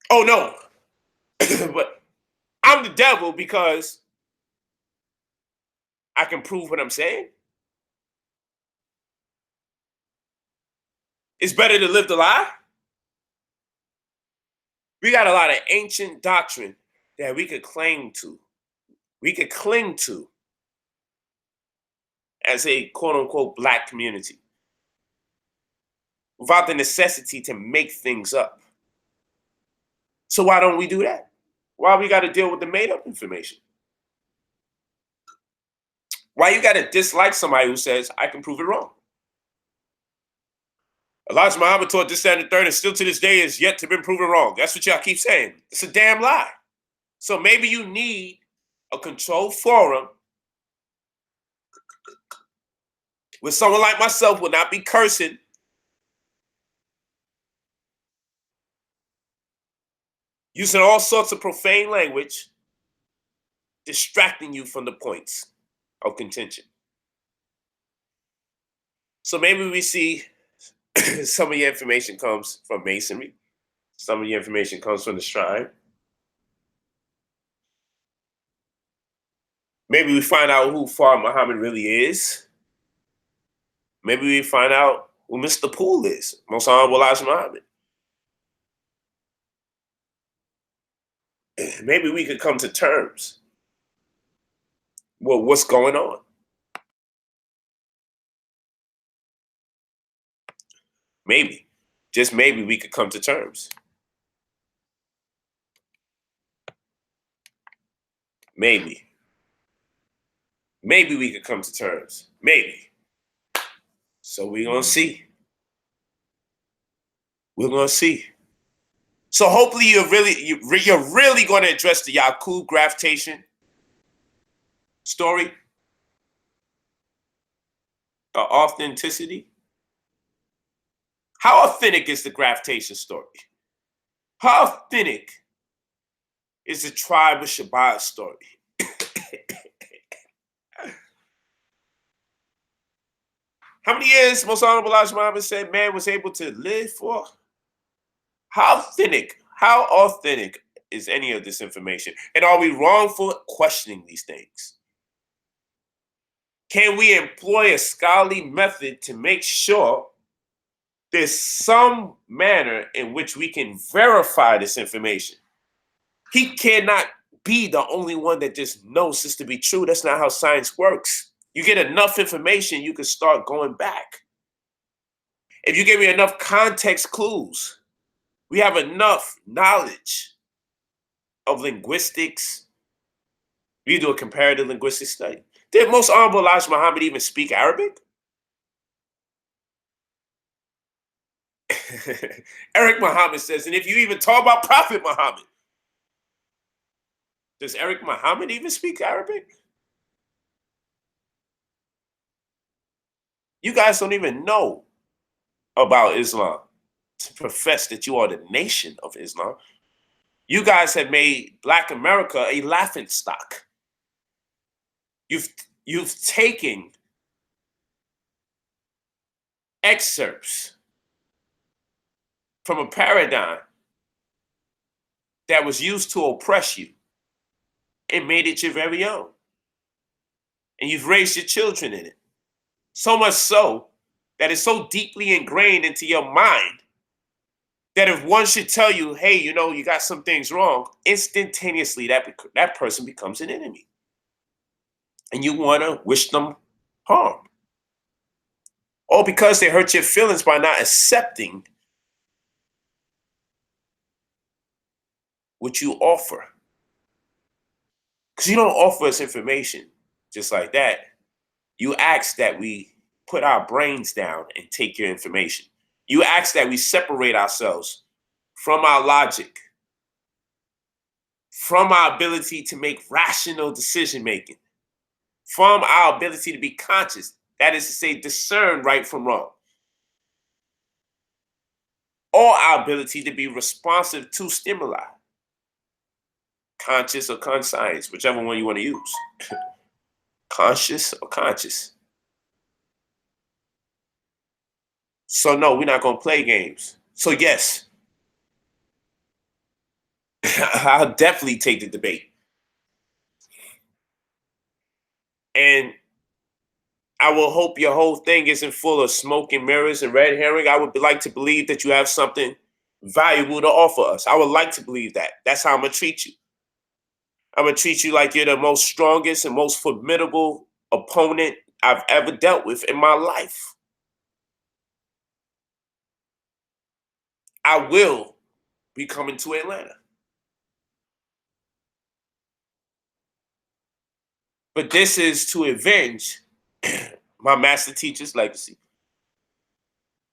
[SPEAKER 2] Oh no, but I'm the devil because I can prove what I'm saying. It's better to live the lie. We got a lot of ancient doctrine that we could claim to, we could cling to as a quote unquote Black community without the necessity to make things up. So why don't we do that? Why we got to deal with the made up information? Why you got to dislike somebody who says, I can prove it wrong? Elijah Muhammad taught this, that, and the third, and still to this day is yet to be proven wrong. That's what y'all keep saying. It's a damn lie. So maybe you need a controlled forum where someone like myself will not be cursing, using all sorts of profane language, distracting you from the points of contention. So maybe we see some of your information comes from Masonry. Some of your information comes from the shrine. Maybe we find out who Fard Muhammad really is. Maybe we find out who Mr. Poole is, Most Honorable Elijah Muhammad. Maybe we could come to terms with what's going on. Maybe, just maybe we could come to terms. Maybe. Maybe we could come to terms. Maybe. So we're going to see. We're going to see. So hopefully you're really going to address the Yakub gravitation story, authenticity. How authentic is the gravitation story? How authentic is the tribe of Shabbat story? How many years Most Honorable Elijah Muhammad said man was able to live for? How authentic is any of this information? And are we wrong for questioning these things? Can we employ a scholarly method to make sure there's some manner in which we can verify this information? He cannot be the only one that just knows this to be true. That's not how science works. You get enough information, you can start going back. If you give me enough context clues, we have enough knowledge of linguistics. We do a comparative linguistic study. Did most honorable Elijah Muhammad even speak Arabic? Eric Muhammad says, and if you even talk about Prophet Muhammad, does Eric Muhammad even speak Arabic? You guys don't even know about Islam to profess that you are the nation of Islam. You guys have made Black America a laughing stock. You've taken excerpts from a paradigm that was used to oppress you and made it your very own. And you've raised your children in it. So much so that it's so deeply ingrained into your mind that if one should tell you, hey, you know, you got some things wrong, instantaneously that person becomes an enemy. And you want to wish them harm. All because they hurt your feelings by not accepting what you offer. Because you don't offer us information just like that. You ask that we put our brains down and take your information. You ask that we separate ourselves from our logic, from our ability to make rational decision making, from our ability to be conscious, that is to say, discern right from wrong, or our ability to be responsive to stimuli, conscious or conscious, whichever one you want to use. Conscious or conscious. So no, we're not going to play games. So yes, I'll definitely take the debate. And I will hope your whole thing isn't full of smoke and mirrors and red herring. I would like to believe that you have something valuable to offer us. I would like to believe that. That's how I'm going to treat you. I'm going to treat you like you're the most strongest and most formidable opponent I've ever dealt with in my life. I will be coming to Atlanta. But this is to avenge my master teacher's legacy.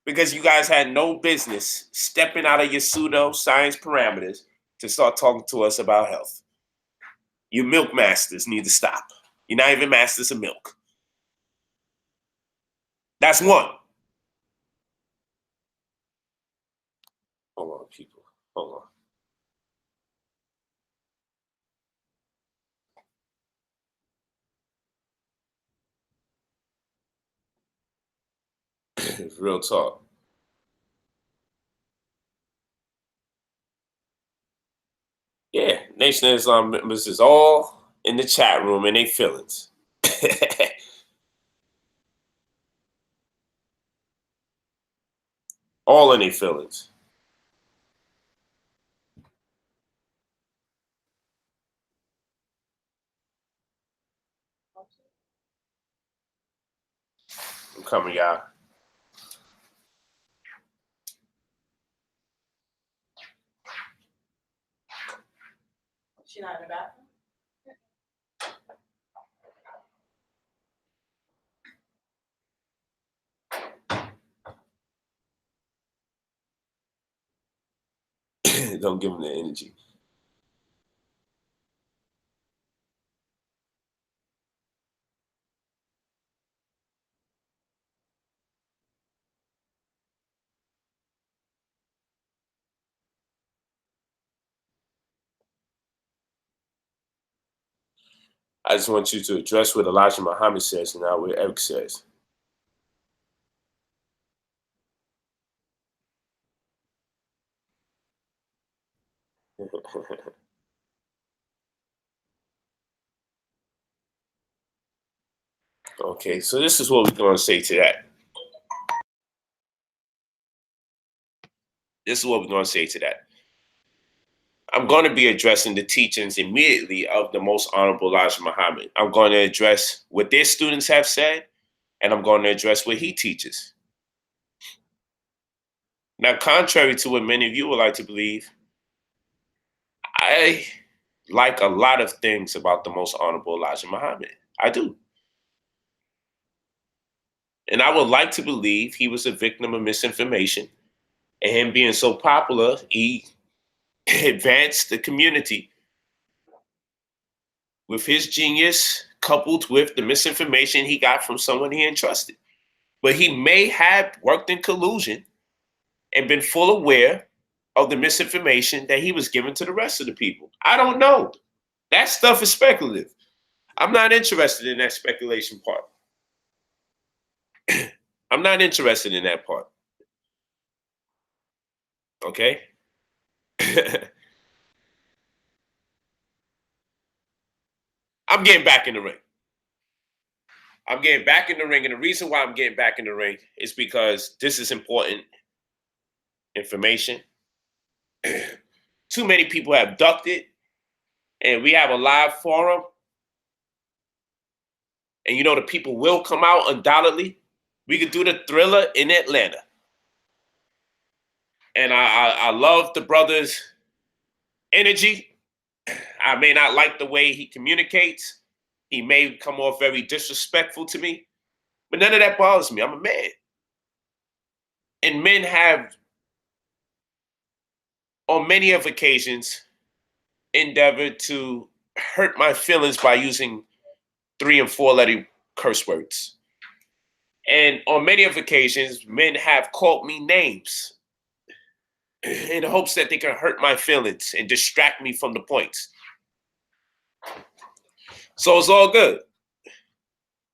[SPEAKER 2] Because you guys had no business stepping out of your pseudo-science parameters to start talking to us about health. You milk masters need to stop. You're not even masters of milk. That's one. Hold on, people. Hold on. Real talk. Yeah, Nation of Islam members is all in the chat room and they feelings. All in their feelings. I'm coming, y'all.
[SPEAKER 3] She not in the bathroom?
[SPEAKER 2] Don't give them the energy. I just want you to address what Elijah Muhammad says and not what Eric says. Okay, so this is what we're going to say to that. This is what we're going to say to that. I'm going to be addressing the teachings immediately of the Most Honorable Elijah Muhammad. I'm going to address what their students have said, and I'm going to address what he teaches. Now, contrary to what many of you would like to believe, I like a lot of things about the Most Honorable Elijah Muhammad. I do. And I would like to believe he was a victim of misinformation. And him being so popular, he advanced the community with his genius coupled with the misinformation he got from someone he entrusted. But he may have worked in collusion and been full aware of the misinformation that he was giving to the rest of the people. I don't know. That stuff is speculative. I'm not interested in that speculation part. I'm not interested in that part. Okay? I'm getting back in the ring. I'm getting back in the ring. And the reason why I'm getting back in the ring is because this is important information. Too many people have ducked it. And we have a live forum. And you know the people will come out undoubtedly. We could do the Thriller in Atlanta. And I love the brother's energy. I may not like the way he communicates. He may come off very disrespectful to me. But none of that bothers me. I'm a man. And men have, on many of occasions, endeavored to hurt my feelings by using 3 and 4 letter curse words. And on many of occasions, men have called me names in hopes that they can hurt my feelings and distract me from the points. So it's all good.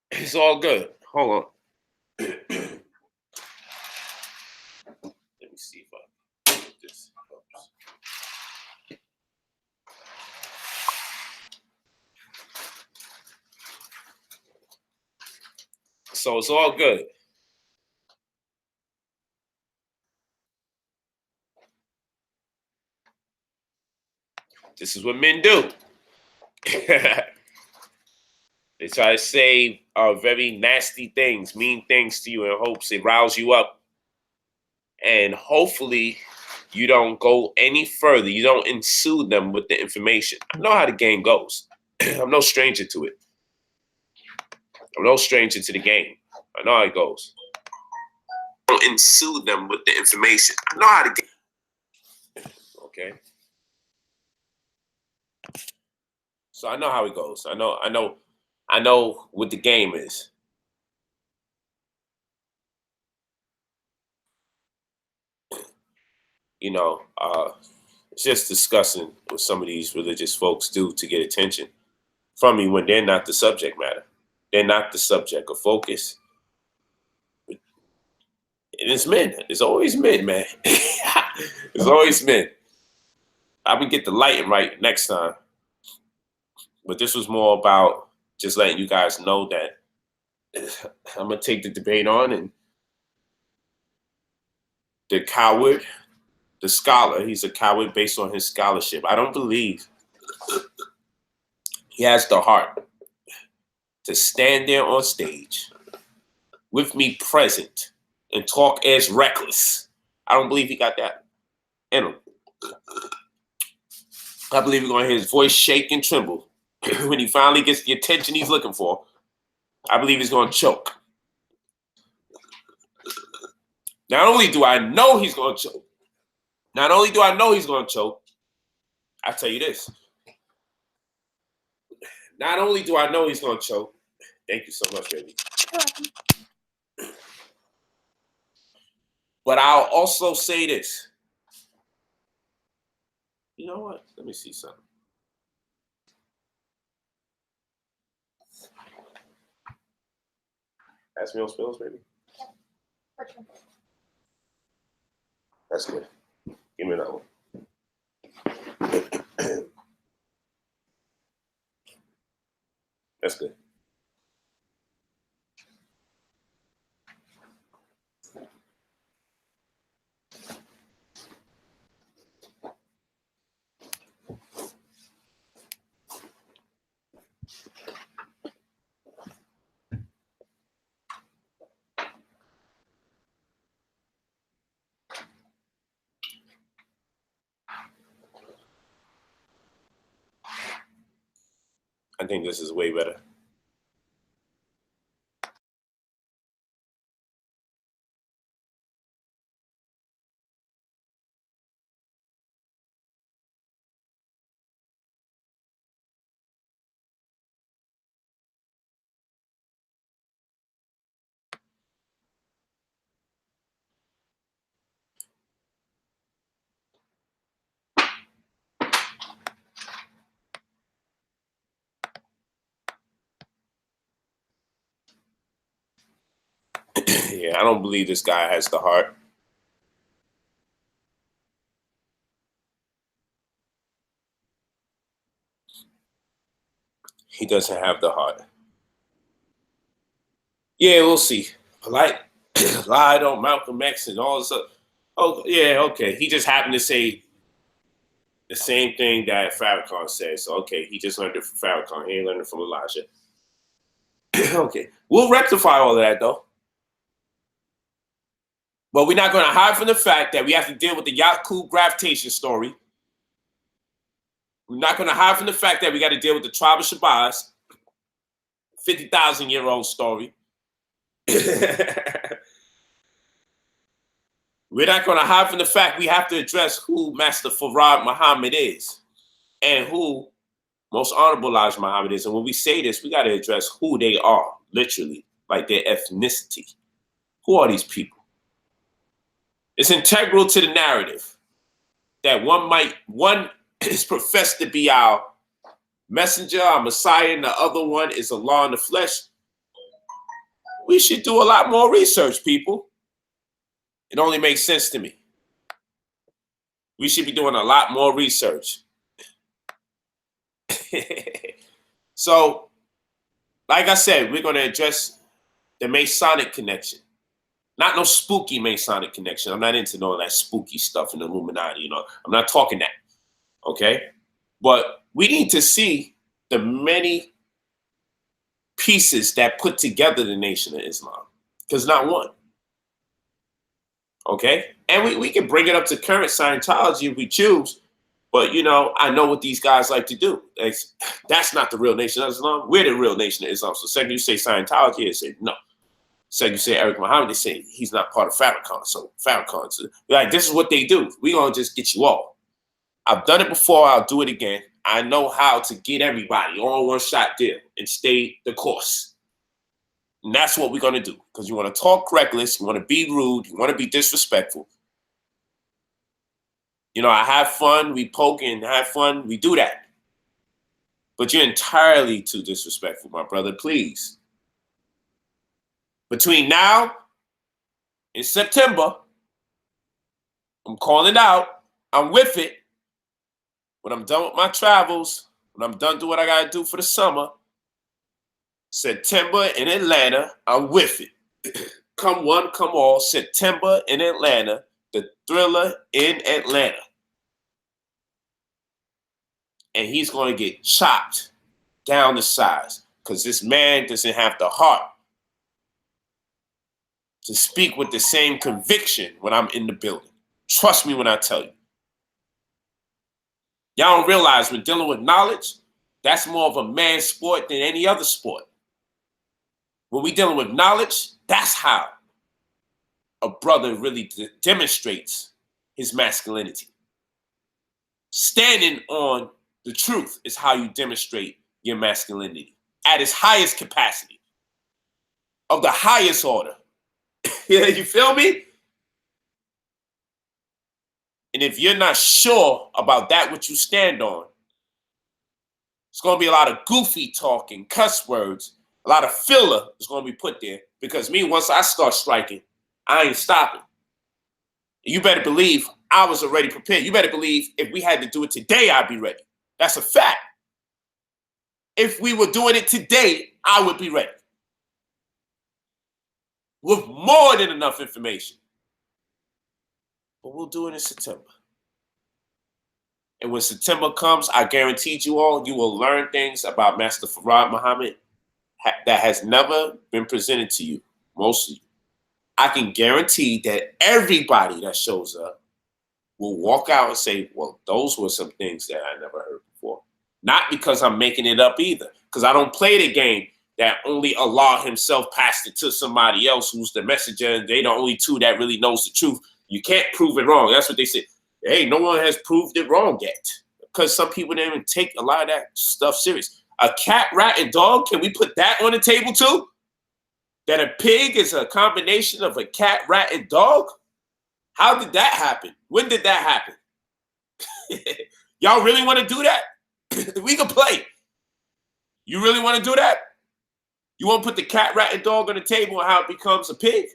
[SPEAKER 2] It's all good. Hold on. Let me see if this helps. So it's all good. This is what men do. They try to say very nasty things, mean things to you in hopes it riles you up. And hopefully you don't go any further. You don't ensue them with the information. I know how the game goes. I'm no stranger to it. I'm no stranger to the game. I know how it goes. Don't ensue them with the information. I know how the game. Okay. So I know how it goes. I know what the game is. You know, it's just discussing what some of these religious folks do to get attention from me when they're not the subject matter. They're not the subject of focus. And it's men. It's always men, man. It's always men. I would get the lighting right next time. But this was more about just letting you guys know that I'm going to take the debate on, and the coward, the scholar, he's a coward based on his scholarship. I don't believe he has the heart to stand there on stage with me present and talk as reckless. I don't believe he got that in him. I believe he's going to hear his voice shake and tremble when he finally gets the attention he's looking for. I believe he's going to choke. Not only do I know he's going to choke, I tell you this. Not only do I know he's going to choke, thank you so much, baby. But I'll also say this. You know what? Let me see something. Ask me on spills, baby. That's good. Give me another one. That's good. I think this is way better. Yeah, I don't believe this guy has the heart. He doesn't have the heart. Yeah, we'll see. Polite lied on Malcolm X and all this. Oh, yeah, okay. He just happened to say the same thing that Farrakhan said. So, okay, he just learned it from Farrakhan. He ain't learned it from Elijah. Okay, we'll rectify all of that, though. But we're not going to hide from the fact that we have to deal with the Yakub gravitation story. We're not going to hide from the fact that we got to deal with the tribe of Shabazz, 50,000-year-old story. We're not going to hide from the fact we have to address who Master Farad Muhammad is and who Most Honorable Elijah Muhammad is. And when we say this, we got to address who they are, literally, like their ethnicity. Who are these people? It's integral to the narrative that one is professed to be our messenger, our Messiah, and the other one is Allah in the flesh. We should do a lot more research, people. It only makes sense to me. We should be doing a lot more research. So, like I said, we're going to address the Masonic connection. Not no spooky Masonic connection. I'm not into no that spooky stuff in the Illuminati, you know. I'm not talking that, okay? But we need to see the many pieces that put together the Nation of Islam. Because not one. Okay? And we can bring it up to current Scientology if we choose. But, you know, I know what these guys like to do. That's not the real Nation of Islam. We're the real Nation of Islam. So second you say Scientology, they say no. Second you say Eric Muhammad, they say he's not part of Farrakhan. So Farrakhan's like, this is what they do. We're going to just get you all. I've done it before. I'll do it again. I know how to get everybody on one shot deal and stay the course. And that's what we're going to do. Because you want to talk reckless. You want to be rude. You want to be disrespectful. You know, I have fun. We poke and have fun. We do that. But you're entirely too disrespectful, my brother. Please. Between now and September, I'm calling out. I'm with it. When I'm done with my travels, when I'm done doing what I got to do for the summer, September in Atlanta, I'm with it. Come one, come all, September in Atlanta, the Thriller in Atlanta. And he's going to get chopped down to size because this man doesn't have the heart to speak with the same conviction when I'm in the building. Trust me when I tell you. Y'all don't realize when dealing with knowledge, that's more of a man's sport than any other sport. When we dealing with knowledge, that's how a brother really demonstrates his masculinity. Standing on the truth is how you demonstrate your masculinity at its highest capacity, of the highest order. Yeah, you feel me? And if you're not sure about that which you stand on, it's going to be a lot of goofy talking, cuss words, a lot of filler is going to be put there. Because me, once I start striking, I ain't stopping. You better believe I was already prepared. You better believe if we had to do it today, I'd be ready. That's a fact. If we were doing it today, I would be ready. With more than enough information. But we'll do it in September. And when September comes, I guarantee you all, you will learn things about Master Farad Muhammad that has never been presented to you, most of you. I can guarantee that everybody that shows up will walk out and say, well, those were some things that I never heard before. Not because I'm making it up either, because I don't play the game that only Allah himself passed it to somebody else who's the messenger, and they the only two that really knows the truth. You can't prove it wrong. That's what they say. Hey, no one has proved it wrong yet, because some people didn't even take a lot of that stuff serious. A cat, rat, and dog, can we put that on the table too? That a pig is a combination of a cat, rat, and dog? How did that happen? When did that happen? Y'all really want to do that? We can play. You really want to do that? You want to put the cat, rat, and dog on the table and how it becomes a pig?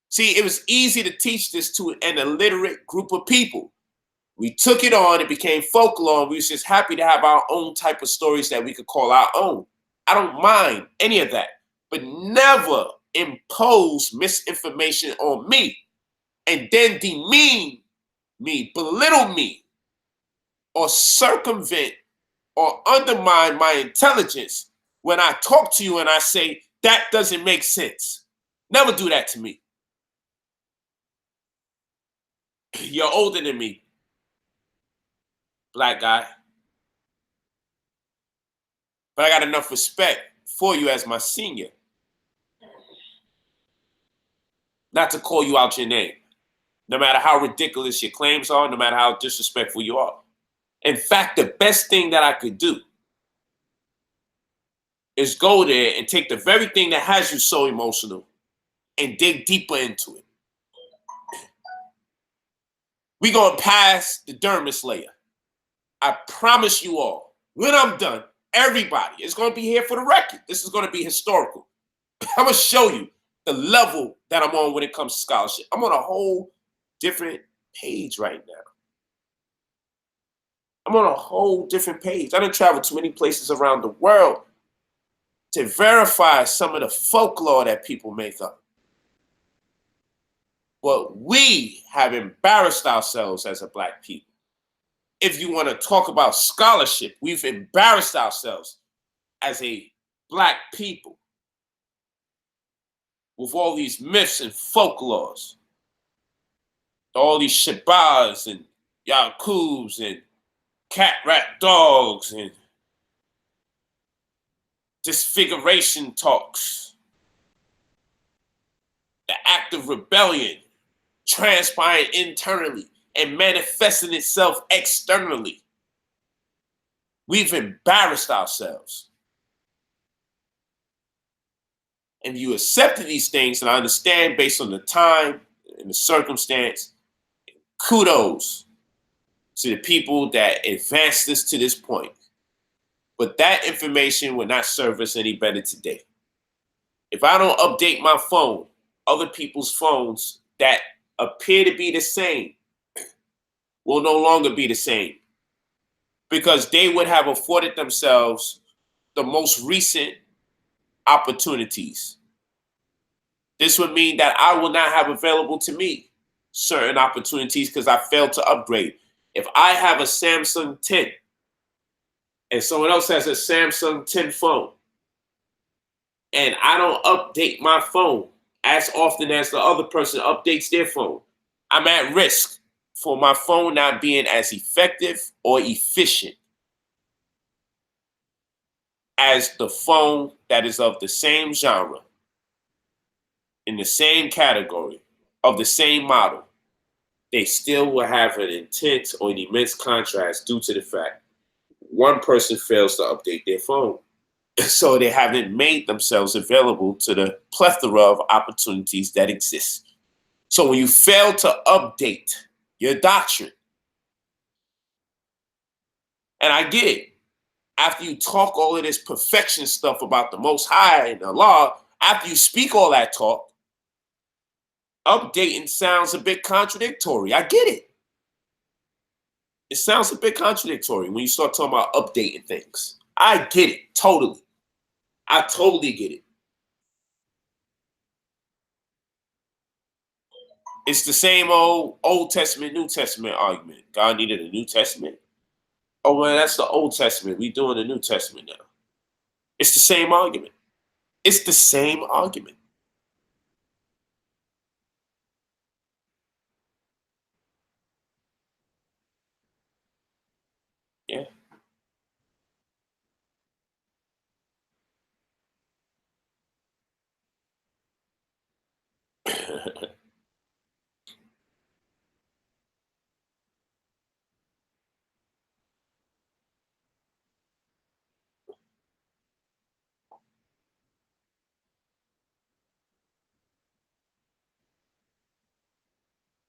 [SPEAKER 2] See, it was easy to teach this to an illiterate group of people. We took it on, it became folklore, and we was just happy to have our own type of stories that we could call our own. I don't mind any of that, but never impose misinformation on me and then demean me, belittle me, or circumvent or undermine my intelligence when I talk to you and I say, that doesn't make sense. Never do that to me. You're older than me, black guy. But I got enough respect for you as my senior not to call you out your name, no matter how ridiculous your claims are, no matter how disrespectful you are. In fact, the best thing that I could do is go there and take the very thing that has you so emotional and dig deeper into it. We're going to pass the dermis layer. I promise you all, when I'm done, everybody is going to be here for the record. This is going to be historical. I'm going to show you the level that I'm on when it comes to scholarship. I'm on a whole different page right now. I'm on a whole different page. I done traveled to many places around the world to verify some of the folklore that people make up. But we have embarrassed ourselves as a black people. If you want to talk about scholarship, we've embarrassed ourselves as a black people with all these myths and folklores, all these Shabazz and Yaqubs and cat, rat, dogs and disfiguration talks, the act of rebellion transpiring internally and manifesting itself externally. We've embarrassed ourselves. And you accepted these things, and I understand based on the time and the circumstance, kudos to the people that advanced us to this point. But that information will not serve us any better today. If I don't update my phone, other people's phones that appear to be the same will no longer be the same, because they would have afforded themselves the most recent opportunities. This would mean that I will not have available to me certain opportunities because I failed to upgrade. If I have a Samsung 10 and someone else has a Samsung 10 phone and I don't update my phone as often as the other person updates their phone, I'm at risk for my phone not being as effective or efficient as the phone that is of the same genre, in the same category, of the same model. They still will have an intense or an immense contrast due to the fact one person fails to update their phone. So they haven't made themselves available to the plethora of opportunities that exist. So when you fail to update your doctrine, and I get it, after you talk all of this perfection stuff about the Most High and Allah, after you speak all that talk, updating sounds a bit contradictory. I get it. It sounds a bit contradictory when you start talking about updating things. I get it, totally. I totally get it. It's the same Old Testament, New Testament argument. God needed a New Testament. Oh, well, that's the Old Testament. We're doing the New Testament now. It's the same argument. It's the same argument. Yeah.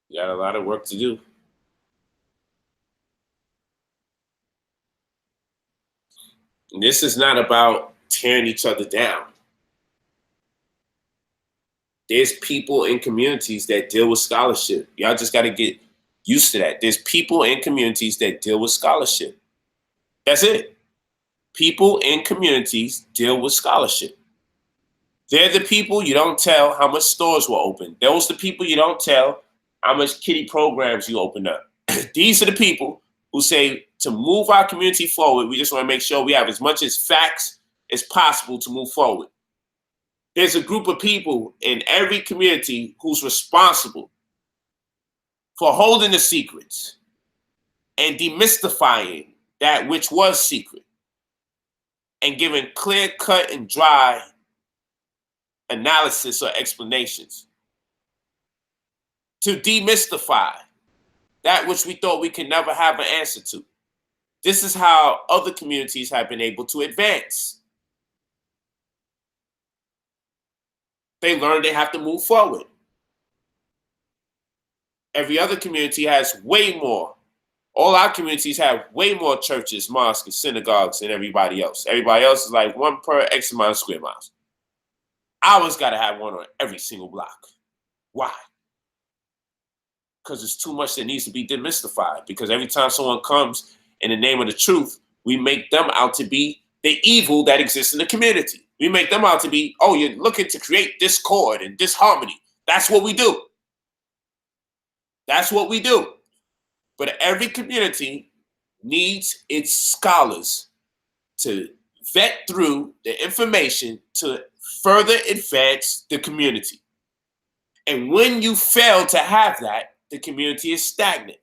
[SPEAKER 2] You got a lot of work to do. And this is not about tearing each other down. There's people in communities that deal with scholarship. Y'all just got to get used to that. There's people in communities that deal with scholarship. That's it. People in communities deal with scholarship. They're the people you don't tell how much stores were open. Those are the people you don't tell how much kiddie programs you open up. These are the people who say to move our community forward, we just want to make sure we have as much as facts as possible to move forward. There's a group of people in every community who's responsible for holding the secrets and demystifying that which was secret and giving clear cut and dry analysis or explanations to demystify that which we thought we could never have an answer to. This is how other communities have been able to advance. They learned they have to move forward. Every other community has way more. All our communities have way more churches, mosques, and synagogues than everybody else. Everybody else is like one per X amount of square miles. Ours got to have one on every single block. Why? Because it's too much that needs to be demystified. Because every time someone comes in the name of the truth, we make them out to be the evil that exists in the community. We make them out to be, oh, you're looking to create discord and disharmony. That's what we do. That's what we do. But every community needs its scholars to vet through the information to further advance the community. And when you fail to have that, the community is stagnant.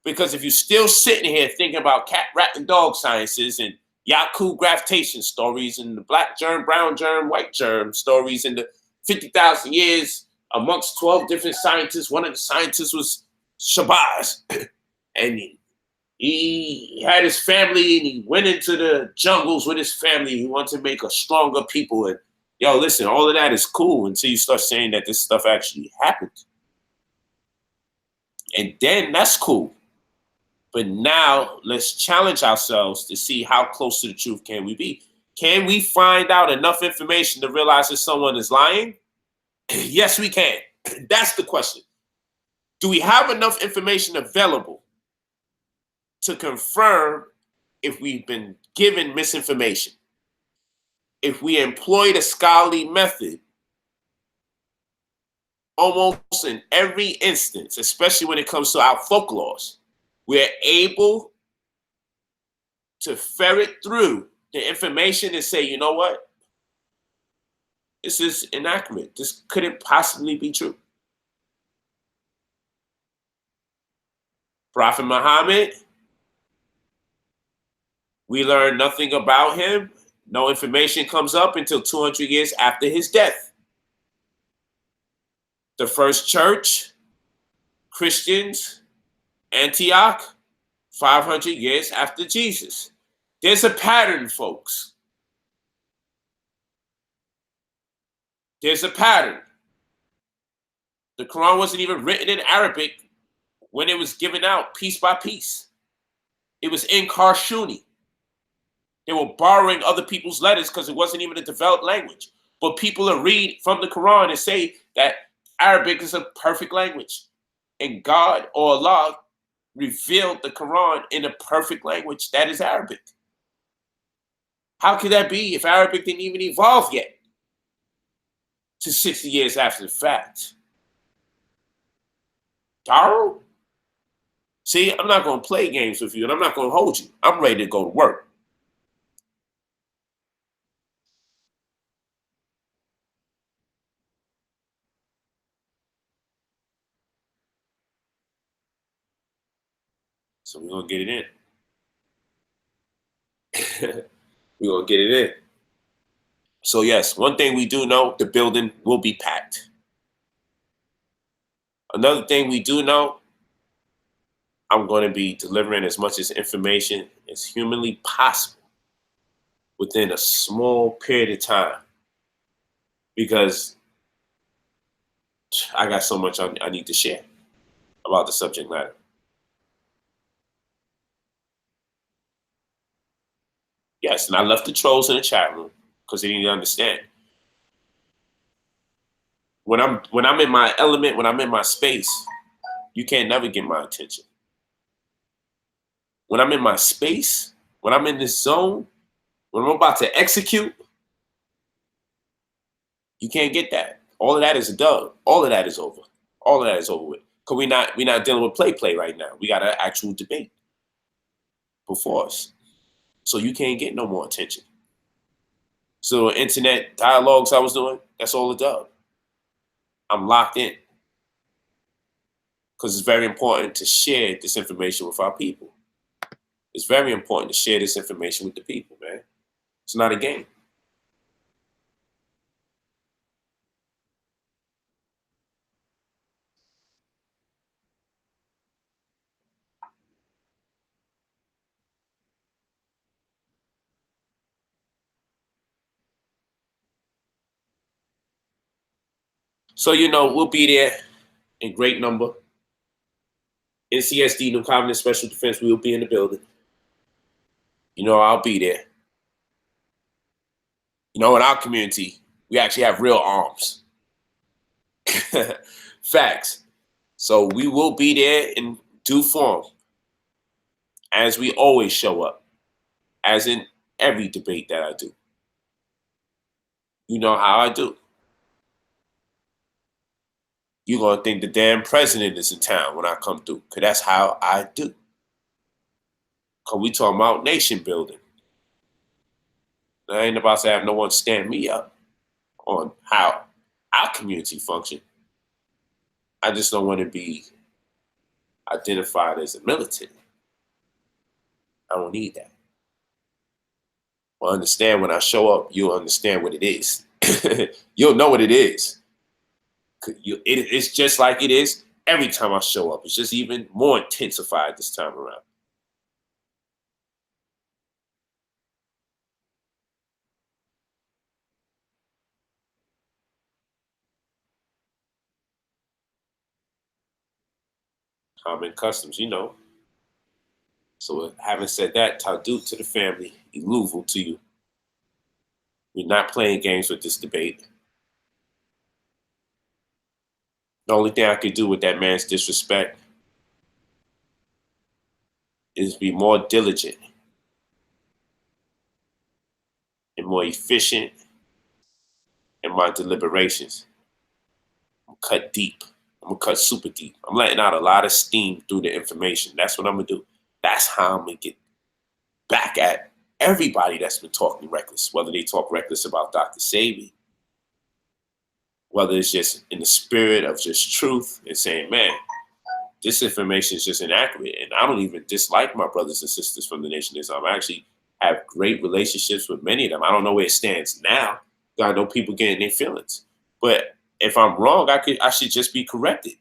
[SPEAKER 2] Because if you're still sitting here thinking about cat, rat, and dog sciences and Yaku gravitation stories and the black germ, brown germ, white germ stories and the 50,000 years amongst 12 different scientists, one of the scientists was Shabazz. And he had his family and he went into the jungles with his family. He wanted to make a stronger people. And yo, listen, all of that is cool until you start saying that this stuff actually happened. And then that's cool. But now let's challenge ourselves to see how close to the truth can we be. Can we find out enough information to realize that someone is lying? Yes, we can. That's the question. Do we have enough information available to confirm if we've been given misinformation? If we employed a scholarly method almost in every instance, especially when it comes to our folklores, we're able to ferret through the information and say, you know what? This is inaccurate. This couldn't possibly be true. Prophet Muhammad, we learn nothing about him. No information comes up until 200 years after his death. The first church, Christians, Antioch, 500 years after Jesus. There's a pattern, folks. There's a pattern. The Quran wasn't even written in Arabic when it was given out piece by piece. It was in Karshuni. They were borrowing other people's letters because it wasn't even a developed language. But people will read from the Quran and say that Arabic is a perfect language. And God or Allah revealed the Quran in a perfect language that is Arabic. How could that be if Arabic didn't even evolve yet to 60 years after the fact? Darryl? See, I'm not going to play games with you and I'm not going to hold you. I'm ready to go to work. So we're going to get it in. We're going to get it in. So yes, one thing we do know, the building will be packed. Another thing we do know, I'm going to be delivering as much as information as humanly possible within a small period of time, because I got so much I need to share about the subject matter. Yes, and I left the trolls in the chat room because they need to understand. When I'm in my element, when I'm in my space, you can't never get my attention. When I'm in my space, when I'm in this zone, when I'm about to execute, you can't get that. All of that is done. All of that is over. All of that is over with. Because we're not dealing with play right now. We got an actual debate before us. So you can't get no more attention. So internet dialogues I was doing, that's all it does. I'm locked in. Because it's very important to share this information with our people. It's very important to share this information with the people, man. It's not a game. So, we'll be there in great number. NCSD, New Covenant Special Defense, we'll be in the building. I'll be there. In our community, we actually have real arms. Facts. So we will be there in due form, as we always show up, as in every debate that I do. You know how I do. You're going to think the damn president is in town when I come through, because that's how I do. Because we talking about nation building. I ain't about to have no one stand me up on how our community function. I just don't want to be identified as a militant. I don't need that. Well, understand when I show up, you'll understand what it is. You'll know what it is. It's just like it is every time I show up. It's just even more intensified this time around. Common customs, So having said that, Taudut to the family, Louisville to you. We're not playing games with this debate. The only thing I could do with that man's disrespect is be more diligent and more efficient in my deliberations. I'm cut deep. I'm gonna cut super deep. I'm letting out a lot of steam through the information. That's what I'm gonna do. That's how I'm gonna get back at everybody that's been talking reckless, whether they talk reckless about Dr. Sabi, whether it's just in the spirit of just truth and saying, man, this information is just inaccurate. And I don't even dislike my brothers and sisters from the Nation of Islam. I actually have great relationships with many of them. I don't know where it stands now. I know people getting their feelings. But if I'm wrong, I should just be corrected.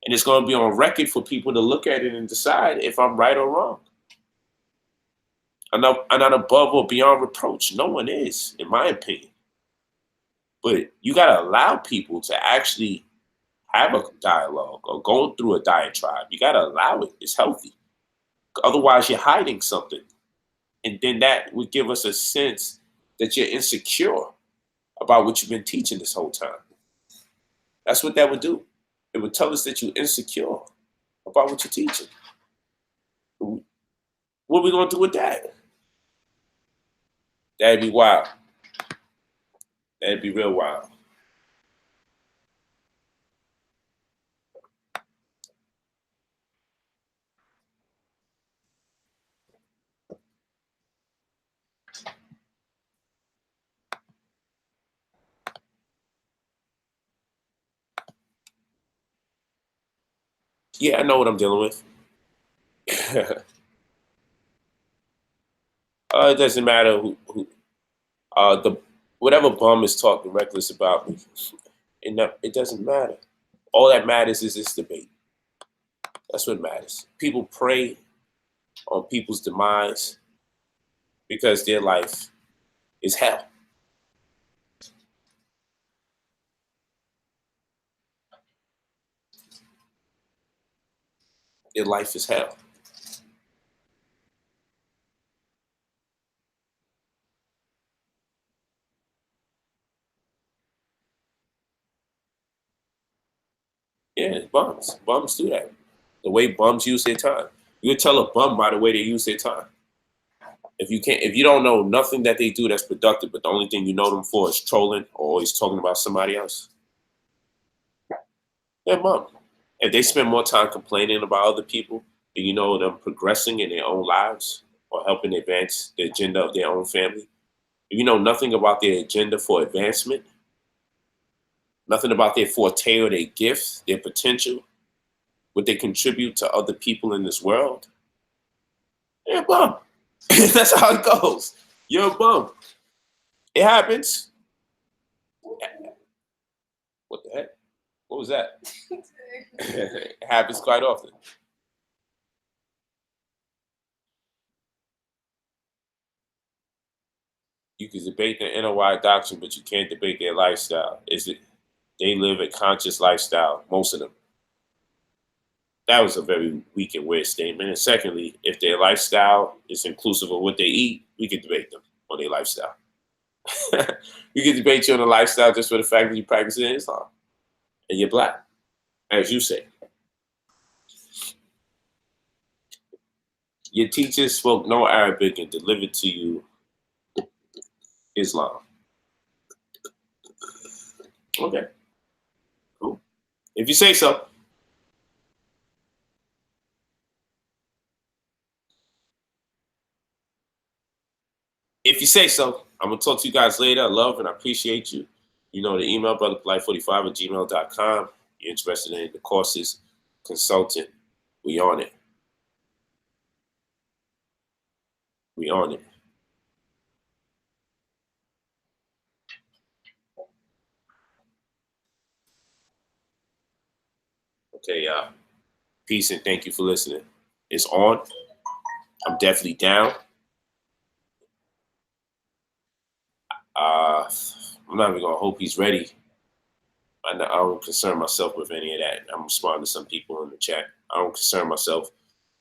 [SPEAKER 2] And it's going to be on record for people to look at it and decide if I'm right or wrong. I'm not above or beyond reproach. No one is, in my opinion. But you got to allow people to actually have a dialogue or go through a diatribe. You got to allow it. It's healthy. Otherwise, you're hiding something. And then that would give us a sense that you're insecure about what you've been teaching this whole time. That's what that would do. It would tell us that you're insecure about what you're teaching. What are we going to do with that? That'd be wild. That'd be real wild. Yeah, I know what I'm dealing with. It doesn't matter who whatever bum is talking reckless about me. It doesn't matter. All that matters is this debate. That's what matters. People pray on people's demise because their life is hell. Their life is hell. Yeah, bums. Bums do that. The way bums use their time. You would tell a bum by the way they use their time. If you don't know nothing that they do that's productive, but the only thing you know them for is trolling or always talking about somebody else, they're a bum. If they spend more time complaining about other people than you know them progressing in their own lives or helping advance the agenda of their own family, if you know nothing about their agenda for advancement, nothing about their forte or their gifts, their potential, what they contribute to other people in this world, they're a bum. That's how it goes. You're a bum. It happens. What the heck? What was that? It happens quite often. You can debate the NOI doctrine, but you can't debate their lifestyle. Is it they live a conscious lifestyle, most of them. That was a very weak and weird statement. And secondly, if their lifestyle is inclusive of what they eat, we can debate them on their lifestyle. We can debate you on the lifestyle just for the fact that you practice in Islam and you're black, as you say. Your teachers spoke no Arabic and delivered to you Islam. Okay, cool. If you say so. If you say so, I'm going to talk to you guys later. I love and I appreciate you. You know the email, brotherpolite45@gmail.com. You're interested in the courses, consultant. We on it. We on it. Okay, y'all. Peace and thank you for listening. It's on. I'm definitely down. I'm not even going to hope he's ready. I don't concern myself with any of that. I'm responding to some people in the chat. I don't concern myself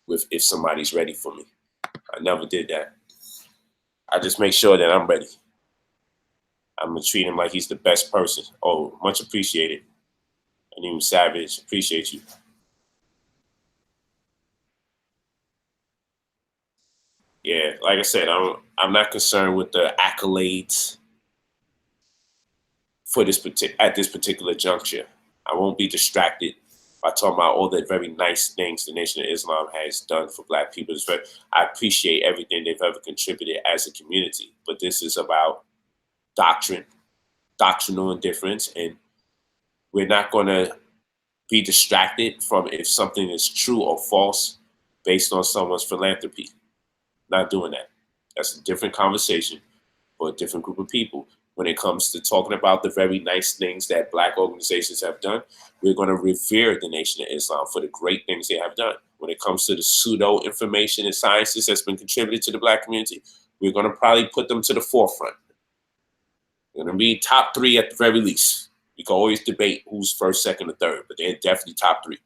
[SPEAKER 2] with if somebody's ready for me. I never did that. I just make sure that I'm ready. I'm going to treat him like he's the best person. Oh, much appreciated. And even Savage, appreciate you. Yeah, like I said, I'm not concerned with the accolades for at this particular juncture. I won't be distracted by talking about all the very nice things the Nation of Islam has done for Black people. I appreciate everything they've ever contributed as a community, but this is about doctrine, doctrinal indifference, and we're not going to be distracted from if something is true or false based on someone's philanthropy. Not doing that. That's a different conversation for a different group of people. When it comes to talking about the very nice things that Black organizations have done, we're going to revere the Nation of Islam for the great things they have done. When it comes to the pseudo information and sciences that's been contributed to the Black community, we're going to probably put them to the forefront. They're going to be top 3 at the very least. We can always debate who's first, second, or third, but they're definitely top 3.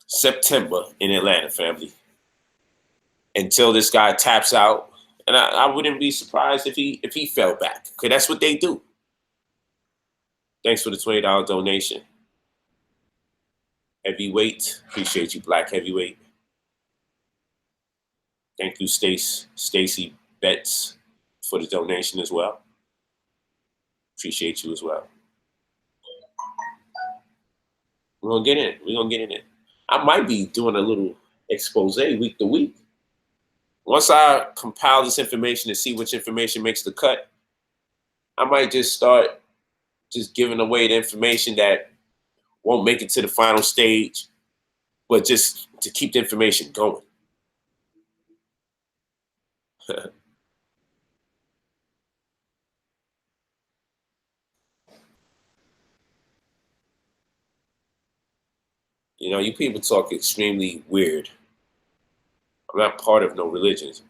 [SPEAKER 2] September in Atlanta, family. Until this guy taps out, and I wouldn't be surprised if he fell back, because that's what they do. Thanks for the $20 donation. Heavyweight, appreciate you, Black Heavyweight. Thank you, Stacy Betts, for the donation as well. Appreciate you as well. We're gonna get in. We're gonna get in it. I might be doing a little expose week to week. Once I compile this information and see which information makes the cut, I might just start just giving away the information that won't make it to the final stage, but just to keep the information going. You know, you people talk extremely weird. I'm not part of no religions.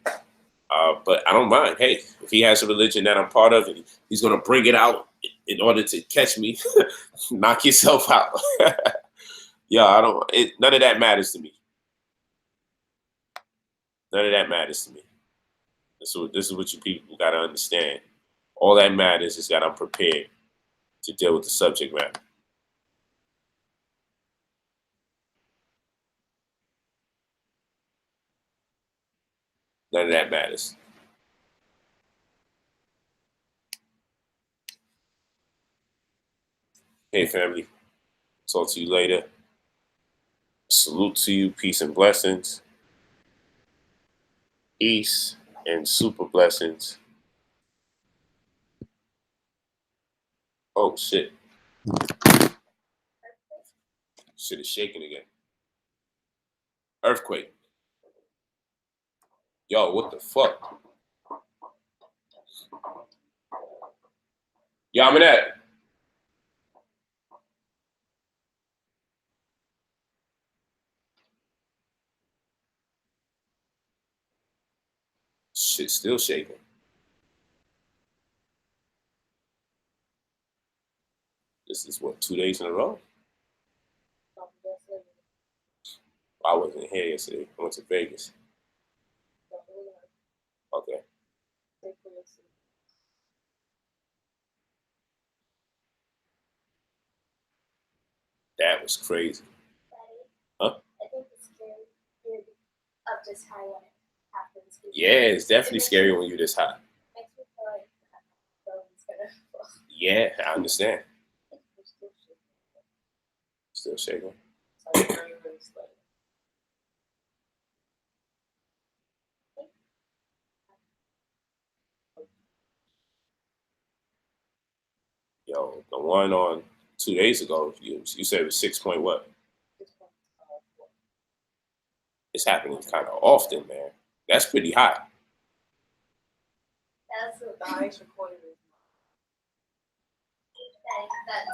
[SPEAKER 2] But I don't mind. Hey, if he has a religion that I'm part of and he's going to bring it out in order to catch me, knock yourself out. Yeah, none of that matters to me. None of that matters to me. So this is what you people got to understand. All that matters is that I'm prepared to deal with the subject matter. None of that matters. Hey, family. Talk to you later. Salute to you. Peace and blessings. Peace and super blessings. Oh, shit. Shit is shaking again. Earthquake. Yo, what the fuck? Yo, I'm in that. Shit still shaking. This is what, 2 days in a row? I wasn't here yesterday. I went to Vegas. Okay. That was crazy. Huh?
[SPEAKER 5] I think it's scary of just high when it happens.
[SPEAKER 2] Yeah, it's definitely scary when you're this high.
[SPEAKER 5] Makes me feel like the building's gonna fall.
[SPEAKER 2] Yeah, I understand. Still shaking.
[SPEAKER 3] It's like very, very slow.
[SPEAKER 2] Yo, the one on 2 days ago, you said it was 6 point what? It's happening kind of often, man. That's pretty high.
[SPEAKER 5] That's what
[SPEAKER 3] The highest recorded is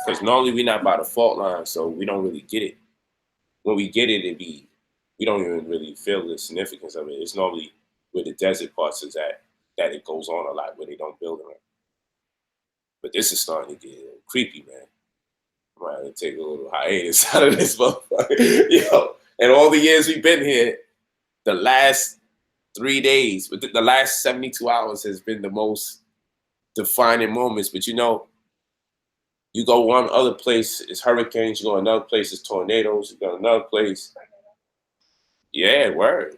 [SPEAKER 2] Because normally we're not by the fault line, so we don't really get it. When we get it, we don't even really feel the significance of it. It's normally where the desert parts is at that it goes on a lot, where they don't build around. But this is starting to get creepy, man. I'm gonna have to take a little hiatus out of this motherfucker. Yo, and all the years we've been here, the last 3 days, but the last 72 hours has been the most defining moments. But you know, you go one other place, it's hurricanes. You go another place, it's tornadoes. You go another place. Yeah, word.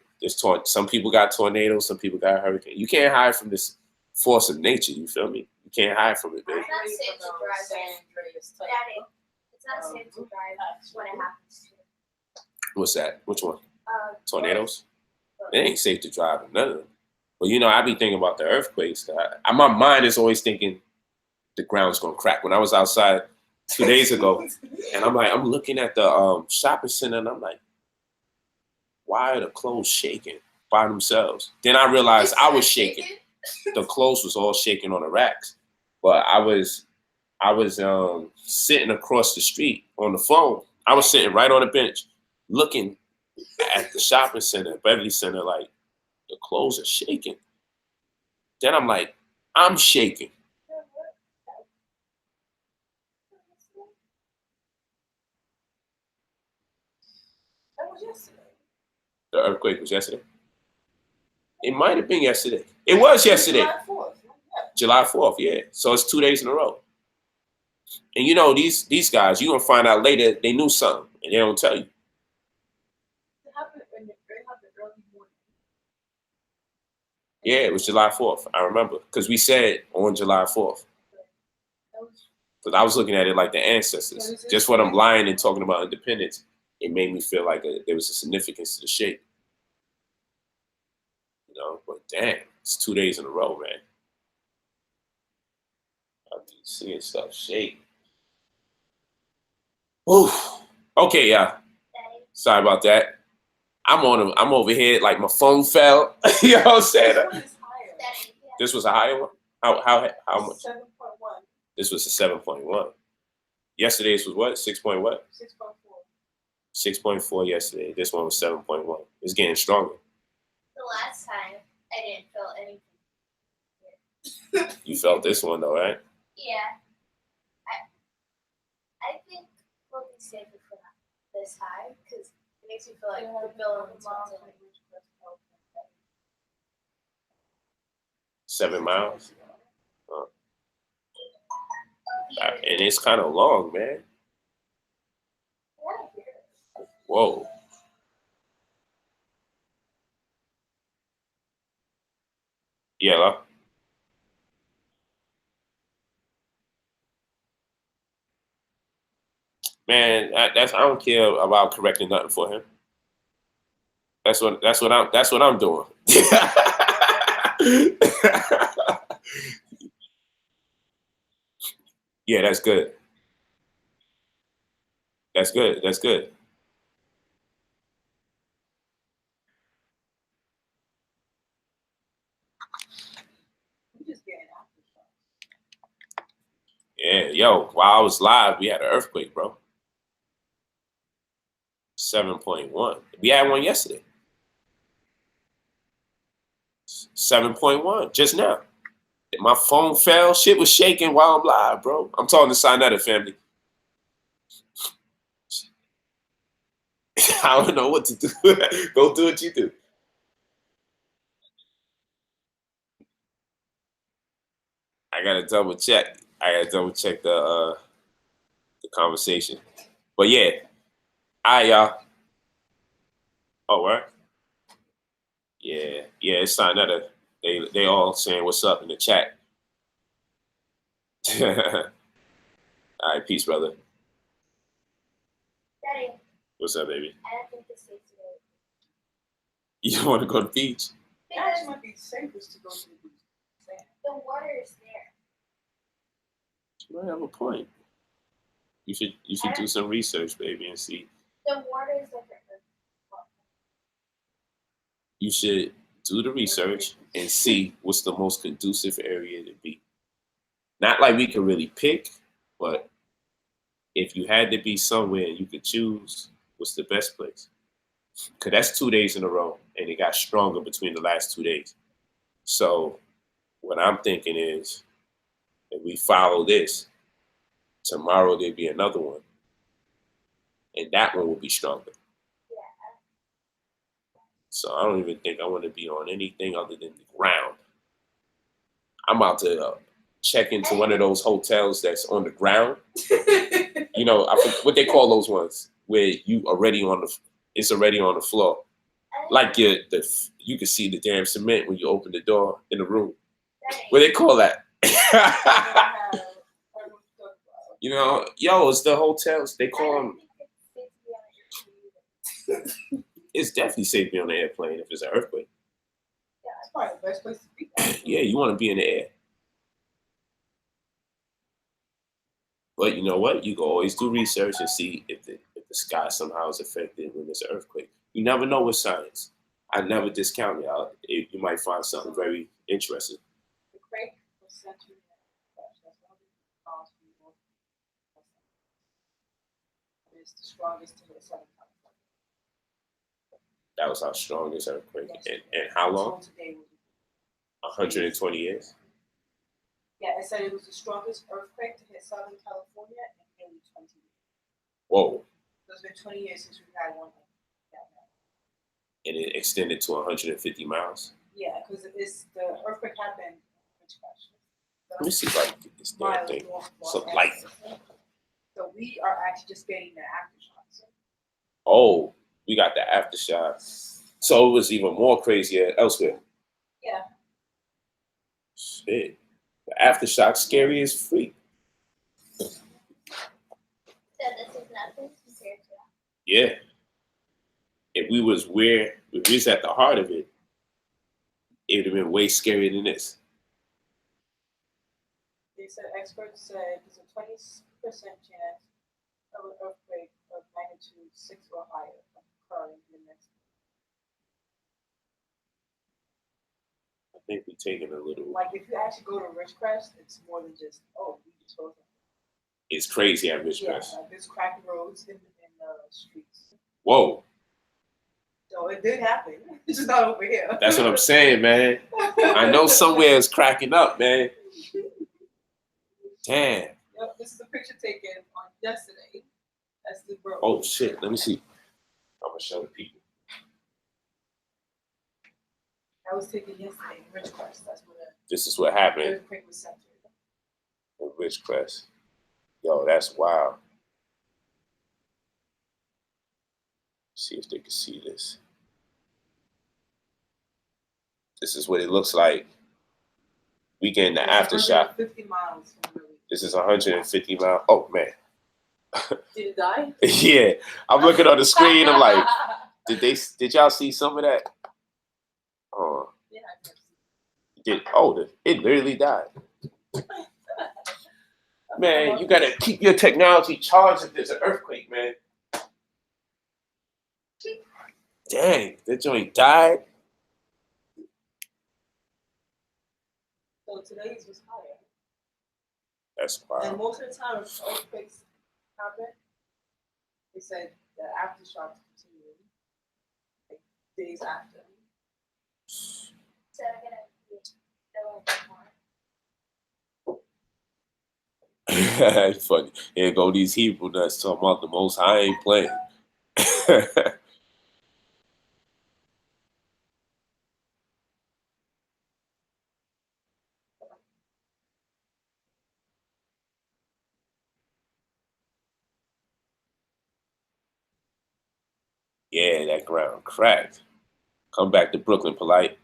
[SPEAKER 2] Some people got tornadoes, some people got hurricanes. You can't hide from this force of nature, you feel me? You can't hide from it, baby.
[SPEAKER 5] It's not safe to drive
[SPEAKER 3] San
[SPEAKER 5] when
[SPEAKER 3] Andreas type.
[SPEAKER 5] Daddy, it's not safe to drive when it happens to
[SPEAKER 2] What's that? Which one? Tornadoes?
[SPEAKER 5] you.
[SPEAKER 2] It ain't safe to drive in none of them. But you know, I be thinking about the earthquakes. My mind is always thinking the ground's gonna crack. When I was outside 2 days ago, and I'm looking at the shopping center, and I'm like, why are the clothes shaking by themselves? Then I realized I was shaking. The clothes was all shaking on the racks, but I was sitting across the street on the phone. I was sitting right on the bench, looking at the shopping center, Beverly Center, like the clothes are shaking. Then I'm like, I'm shaking.
[SPEAKER 3] That was yesterday.
[SPEAKER 2] The earthquake was yesterday. It might have been yesterday. It was yesterday.
[SPEAKER 3] July 4th. Yeah.
[SPEAKER 2] July 4th, yeah. So it's 2 days in a row. And you know, these guys, you're gonna find out later they knew something and they don't tell you.
[SPEAKER 3] It happened early morning.
[SPEAKER 2] Yeah, it was July 4th. I remember. Because we said on July 4th. Because I was looking at it like the ancestors. Just what I'm lying and talking about independence, it made me feel like there was a significance to the shape. You know, but damn, it's 2 days in a row, man. I've been seeing stuff shake. Oof. Okay, yeah. Sorry about that. I'm over here like my phone fell. You know what I'm saying? This was a higher one? How much?
[SPEAKER 3] 7.1.
[SPEAKER 2] This was a 7.1. Yesterday's was what? 6 point what?
[SPEAKER 3] 6.4.
[SPEAKER 2] 6.4 yesterday. This one was 7.1. It's getting stronger.
[SPEAKER 5] The last time I didn't feel anything.
[SPEAKER 2] You felt this one though, right?
[SPEAKER 5] Yeah. I think we'll be safer for not this high because it makes me feel like the building is melting.
[SPEAKER 2] 7 miles. And it's kind of long, man. Whoa. Yeah. Man, that's I don't care about correcting nothing for him. That's what I'm doing. Yeah, that's good. That's good. That's good. Yeah, yo, while I was live, we had an earthquake, bro. 7.1. We had one yesterday. 7.1 just now. My phone fell. Shit was shaking while I'm live, bro. I'm talking to Sinetta family. I don't know what to do. Go do what you do. I gotta double check. The conversation. But yeah, y'all. Oh, right. Yeah, it's Sinetta. They all saying what's up in the chat. All right, peace, brother.
[SPEAKER 5] Daddy,
[SPEAKER 2] What's up, baby?
[SPEAKER 5] I don't think it's safe today.
[SPEAKER 2] You don't want to go to the beach?
[SPEAKER 3] It might be safest to go to the beach.
[SPEAKER 5] The water is there.
[SPEAKER 2] You might have a point. You should do some research, baby, and see.
[SPEAKER 5] The water is like
[SPEAKER 2] You should do the research and see what's the most conducive area to be. Not like we can really pick, but if you had to be somewhere and you could choose, what's the best place? Because that's 2 days in a row, and it got stronger between the last 2 days. So what I'm thinking is, if we follow this, tomorrow there'll be another one, and that one will be stronger. So I don't even think I want to be on anything other than the ground. I'm about to check into one of those hotels that's on the ground. You know, I forget what they call those ones where you already on the, it's already on the floor. Like you can see the damn cement when you open the door in the room. What they call that? You know, yo, it's the hotels. They call them. It's definitely safe to be on the airplane if it's an earthquake.
[SPEAKER 3] Yeah, that's probably the best place to be.
[SPEAKER 2] Yeah, you want to be in the air. But you know what? You can always do research and see if the sky somehow is affected when there's an earthquake. You never know with science. I never discount it. You might find something very interesting.
[SPEAKER 3] The quake was centered in that's one of the cause for people. It's the strongest to hit Southern California.
[SPEAKER 2] That was our strongest earthquake. And how long? 120 years?
[SPEAKER 3] Yeah, it said it was the strongest earthquake to hit Southern California in nearly 20 years.
[SPEAKER 2] Whoa.
[SPEAKER 3] So it's been 20 years since we've had one.
[SPEAKER 2] And it extended to 150 miles?
[SPEAKER 3] Yeah, because the earthquake happened in
[SPEAKER 2] Let me see if I can get this damn thing. Some light.
[SPEAKER 3] So we are actually just getting the aftershocks.
[SPEAKER 2] Oh, we got the aftershock. So it was even more crazier elsewhere.
[SPEAKER 3] Yeah.
[SPEAKER 2] Shit. The aftershock scary as freak.
[SPEAKER 5] So this is nothing compared to that.
[SPEAKER 2] Yeah. If we was at the heart of it, it would have been way scarier than this.
[SPEAKER 3] They said experts said there's a 20% chance of an earthquake of magnitude 6 or higher occurring in the next.
[SPEAKER 2] I think we're taking a little.
[SPEAKER 3] Like if you actually go to Ridgecrest, it's more than just we just go.
[SPEAKER 2] It's crazy at Ridgecrest.
[SPEAKER 3] Yeah, there's cracked roads in the streets.
[SPEAKER 2] Whoa.
[SPEAKER 3] So it did happen. It's just not over here.
[SPEAKER 2] That's what I'm saying, man. I know somewhere it's cracking up, man. Damn.
[SPEAKER 3] Yep, this is a picture taken on yesterday. That's the road.
[SPEAKER 2] Oh shit. Let me see. I'm gonna show the people.
[SPEAKER 3] That was taken yesterday in Ridgecrest. That's where
[SPEAKER 2] This is what
[SPEAKER 3] the
[SPEAKER 2] happened
[SPEAKER 3] earthquake was centered.
[SPEAKER 2] in Ridgecrest. Yo, that's wild. See if they can see this. This is what it looks like. We getting the aftershock.
[SPEAKER 3] 50 miles from where we.
[SPEAKER 2] This is 150 miles. Oh man.
[SPEAKER 3] Did it die?
[SPEAKER 2] Yeah. I'm looking on the screen. I'm like, did y'all see some of that?
[SPEAKER 3] Yeah, I can see.
[SPEAKER 2] It literally died. Man, you gotta keep your technology charged if there's an earthquake, man. Dang, that joint died.
[SPEAKER 3] So today's was higher.
[SPEAKER 2] That's
[SPEAKER 3] And
[SPEAKER 2] wild.
[SPEAKER 3] most of the time, if earthquakes happen, they said the aftershocks continue like days after.
[SPEAKER 5] So they're gonna be a little bit more.
[SPEAKER 2] That's funny. Here go these Hebrew nuts talking about the Most High ain't playing. Yeah, that ground cracked. Come back to Brooklyn, polite.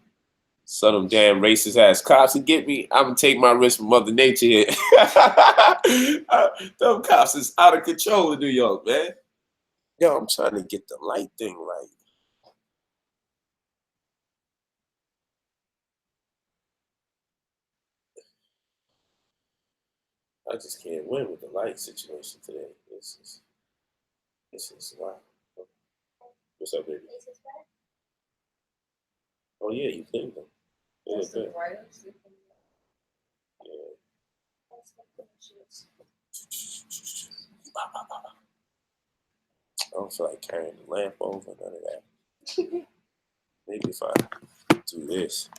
[SPEAKER 2] So them damn racist ass cops to get me. I'm gonna take my risk from Mother Nature here. Them cops is out of control in New York, man. Yo, I'm trying to get the light thing right. I just can't win with the light situation today. This is wow. What's up, baby?
[SPEAKER 5] This is better.
[SPEAKER 2] Oh yeah, you cleaned them. Yeah,
[SPEAKER 3] That's the
[SPEAKER 2] good.
[SPEAKER 3] brighter sleeping.
[SPEAKER 2] Yeah.
[SPEAKER 5] That's what the shoes.
[SPEAKER 2] I don't feel like carrying the lamp over, none of that. Maybe if I do this.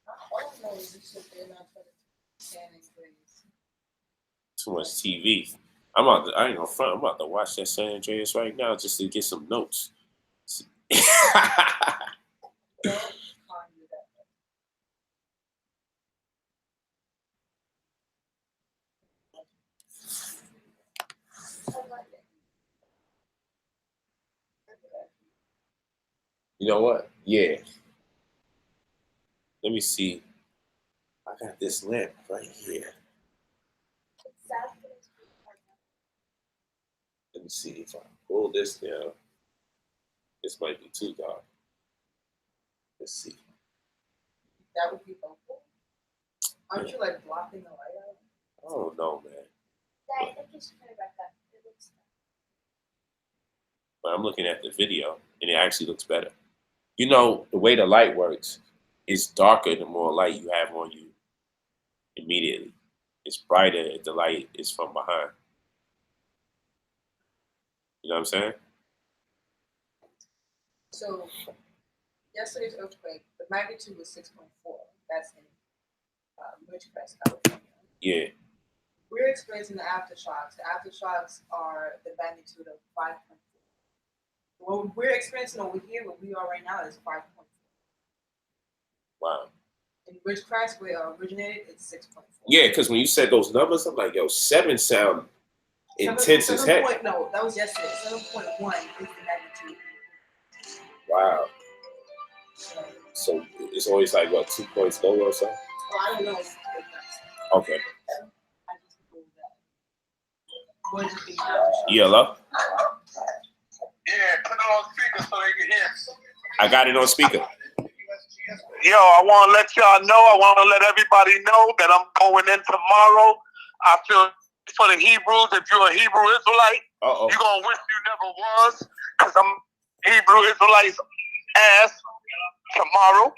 [SPEAKER 3] All of those, you should be not for the standing things.
[SPEAKER 2] Too much TV. I ain't gonna front. I'm about to watch that San Andreas right now just to get some notes.
[SPEAKER 3] Don't find you that.
[SPEAKER 5] I like it.
[SPEAKER 2] You know what? Yeah. Let me see. I got this lamp right here.
[SPEAKER 5] It's sad, but it's pretty hard.
[SPEAKER 2] Let me see if I pull this down. This might be too dark. Let's see.
[SPEAKER 3] That would be helpful. Aren't you like blocking the light out?
[SPEAKER 2] I don't know, man.
[SPEAKER 5] Yeah, I think you should put it back up. It looks
[SPEAKER 2] But I'm looking at the video and it actually looks better. You know, the way the light works, it's darker the more light you have on you immediately. It's brighter if the light is from behind. You know what I'm saying?
[SPEAKER 3] So, yesterday's earthquake, the magnitude was 6.4. That's in Ridgecrest, California.
[SPEAKER 2] Yeah.
[SPEAKER 3] We're experiencing the aftershocks. The aftershocks are the magnitude of 5.4. What we're experiencing over here, where we are right now, is 5.4.
[SPEAKER 2] Wow.
[SPEAKER 3] In Ridgecrest, where it originated, it's 6.4.
[SPEAKER 2] Yeah, because when you said those numbers, I'm like, yo, 7 sound intense as heck.
[SPEAKER 3] No, that was yesterday. 7.1 is the magnitude.
[SPEAKER 2] Wow. So it's always like, what, 2 points lower or something?
[SPEAKER 3] Well, I don't know.
[SPEAKER 2] Okay.
[SPEAKER 3] I just know that. What is the aftershock?
[SPEAKER 2] Hello?
[SPEAKER 4] Yeah, put it on speaker so they can hear.
[SPEAKER 2] I got it on speaker.
[SPEAKER 4] Yo, I want to let y'all know, I want to let everybody know that I'm going in tomorrow. I feel for the Hebrews, if you're a Hebrew Israelite,
[SPEAKER 2] Uh-oh.
[SPEAKER 4] you're going to wish you never was, because I'm Hebrew Israelites ass tomorrow.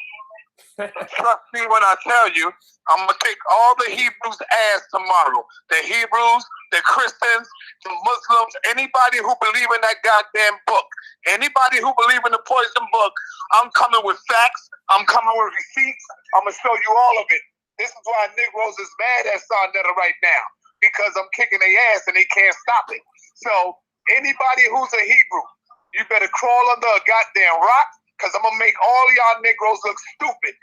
[SPEAKER 4] Trust me when I tell you, I'm gonna kick all the Hebrews' ass tomorrow. The Hebrews, the Christians, the Muslims, anybody who believe in that goddamn book, anybody who believe in the poison book, I'm coming with facts. I'm coming with receipts. I'm gonna show you all of it. This is why Negroes is mad at Sarnetta right now, because I'm kicking their ass and they can't stop it. So anybody who's a Hebrew, you better crawl under a goddamn rock, because I'm gonna make all y'all Negroes look stupid.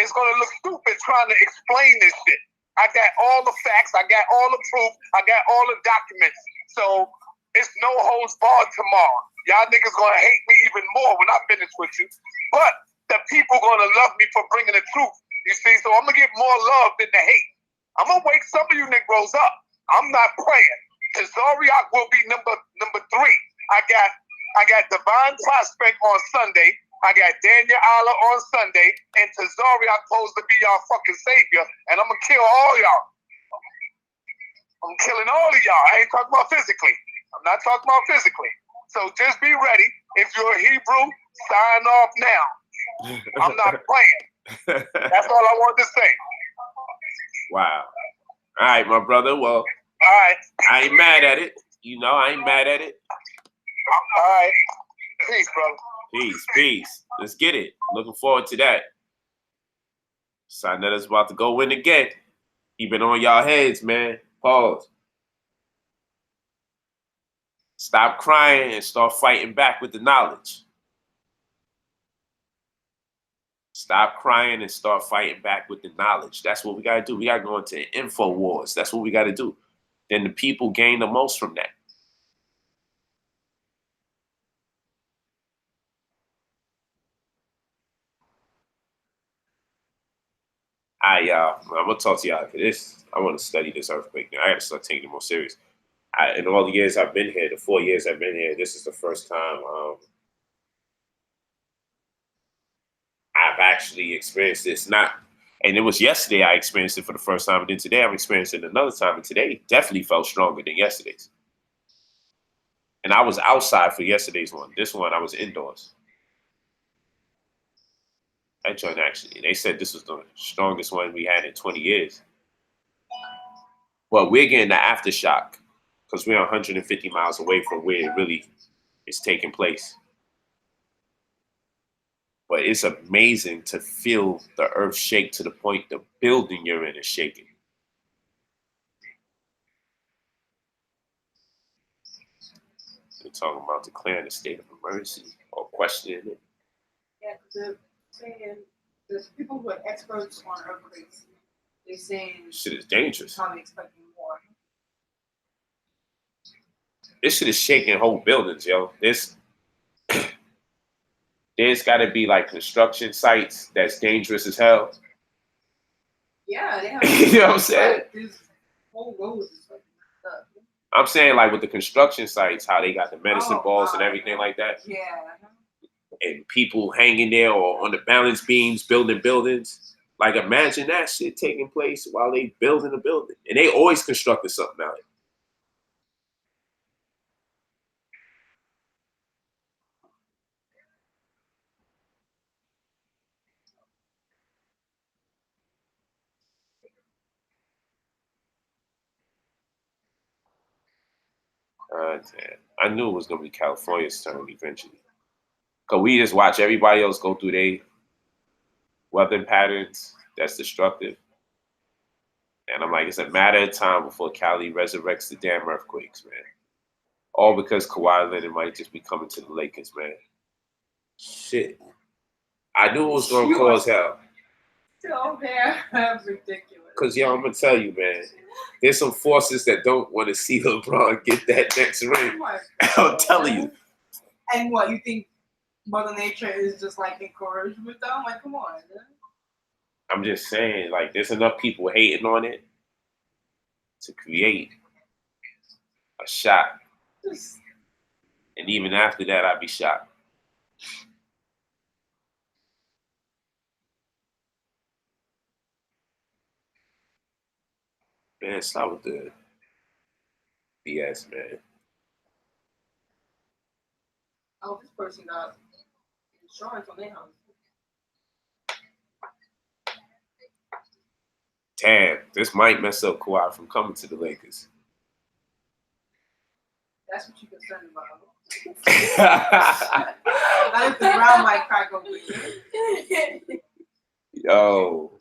[SPEAKER 4] It's gonna look stupid trying to explain this shit. I got all the facts, I got all the proof, I got all the documents. So it's no holds barred tomorrow. Y'all niggas gonna hate me even more when I finish with you. But the people gonna love me for bringing the truth. You see, so I'm gonna get more love than the hate. I'm gonna wake some of you Negroes up. I'm not playing. Tazariak will be number 3. I got Divine Prospect on Sunday. I got Daniel Allah on Sunday, and Tazariak supposed to be y'all fucking savior, and I'm gonna kill all y'all. I'm killing all of y'all. I ain't talking about physically. I'm not talking about physically. So just be ready. If you're a Hebrew, sign off now. I'm not playing. That's all I wanted to say.
[SPEAKER 2] Wow. All right, my brother. Well,
[SPEAKER 4] All right.
[SPEAKER 2] I ain't mad at it. You know, I ain't mad at it.
[SPEAKER 4] All right. Peace, brother.
[SPEAKER 2] Peace. Let's get it. Looking forward to that. Sarnetta's about to go win again. He been on y'all heads, man. Pause. Stop crying and start fighting back with the knowledge. Stop crying and start fighting back with the knowledge. That's what we got to do. We got to go into info wars. That's what we got to do. Then the people gain the most from that. I'm gonna talk to y'all after this. I want to study this earthquake now. I got to start taking it more serious. In all the years I've been here, the 4 years I've been here, this is the first time I've actually experienced this. And it was yesterday I experienced it for the first time, and then today I'm experiencing it another time. And today definitely felt stronger than yesterday's. And I was outside for yesterday's one. This one I was indoors. That joint actually, they said this was the strongest one we had in 20 years. But we're getting the aftershock because we're 150 miles away from where it really is taking place. But it's amazing to feel the earth shake to the point the building you're in is shaking. They're talking about declaring a state of emergency or questioning it.
[SPEAKER 3] Yeah, because they're saying there's people who are experts on earthquakes. They're saying
[SPEAKER 2] Shit is dangerous.
[SPEAKER 3] probably expecting more.
[SPEAKER 2] This shit is shaking whole buildings, yo. There's got to be like construction sites that's dangerous as hell.
[SPEAKER 3] Yeah, they have.
[SPEAKER 2] You know what I'm saying?
[SPEAKER 3] There's whole roads is like messed up.
[SPEAKER 2] I'm saying like with the construction sites, how they got the medicine balls and
[SPEAKER 3] wow.
[SPEAKER 2] everything like that.
[SPEAKER 3] Yeah.
[SPEAKER 2] And people hanging there or on the balance beams building buildings. Like imagine that shit taking place while they building a building. And they always constructed something out of it. Damn. I knew it was gonna be California's turn eventually. Cause we just watch everybody else go through their weather patterns that's destructive. And I'm like, it's a matter of time before Cali resurrects the damn earthquakes, man. All because Kawhi Leonard might just be coming to the Lakers, man. Shit. I knew it was gonna cause hell.
[SPEAKER 3] Still there. That's ridiculous.
[SPEAKER 2] Cause yo, I'm gonna tell you, man, there's some forces that don't want to see LeBron get that next ring. I'm telling you.
[SPEAKER 3] And what, you think Mother Nature is just like encouraged with them? Like, come on. Man.
[SPEAKER 2] I'm just saying, like, there's enough people hating on it to create a shot. And even after that, I'd be shocked. Man, stop with the BS, man.
[SPEAKER 3] Oh, this person got insurance on their house.
[SPEAKER 2] Damn, this might mess up Kawhi from coming to the Lakers.
[SPEAKER 3] That's what you're concerned about. Not if the ground might crack open.
[SPEAKER 2] Yo,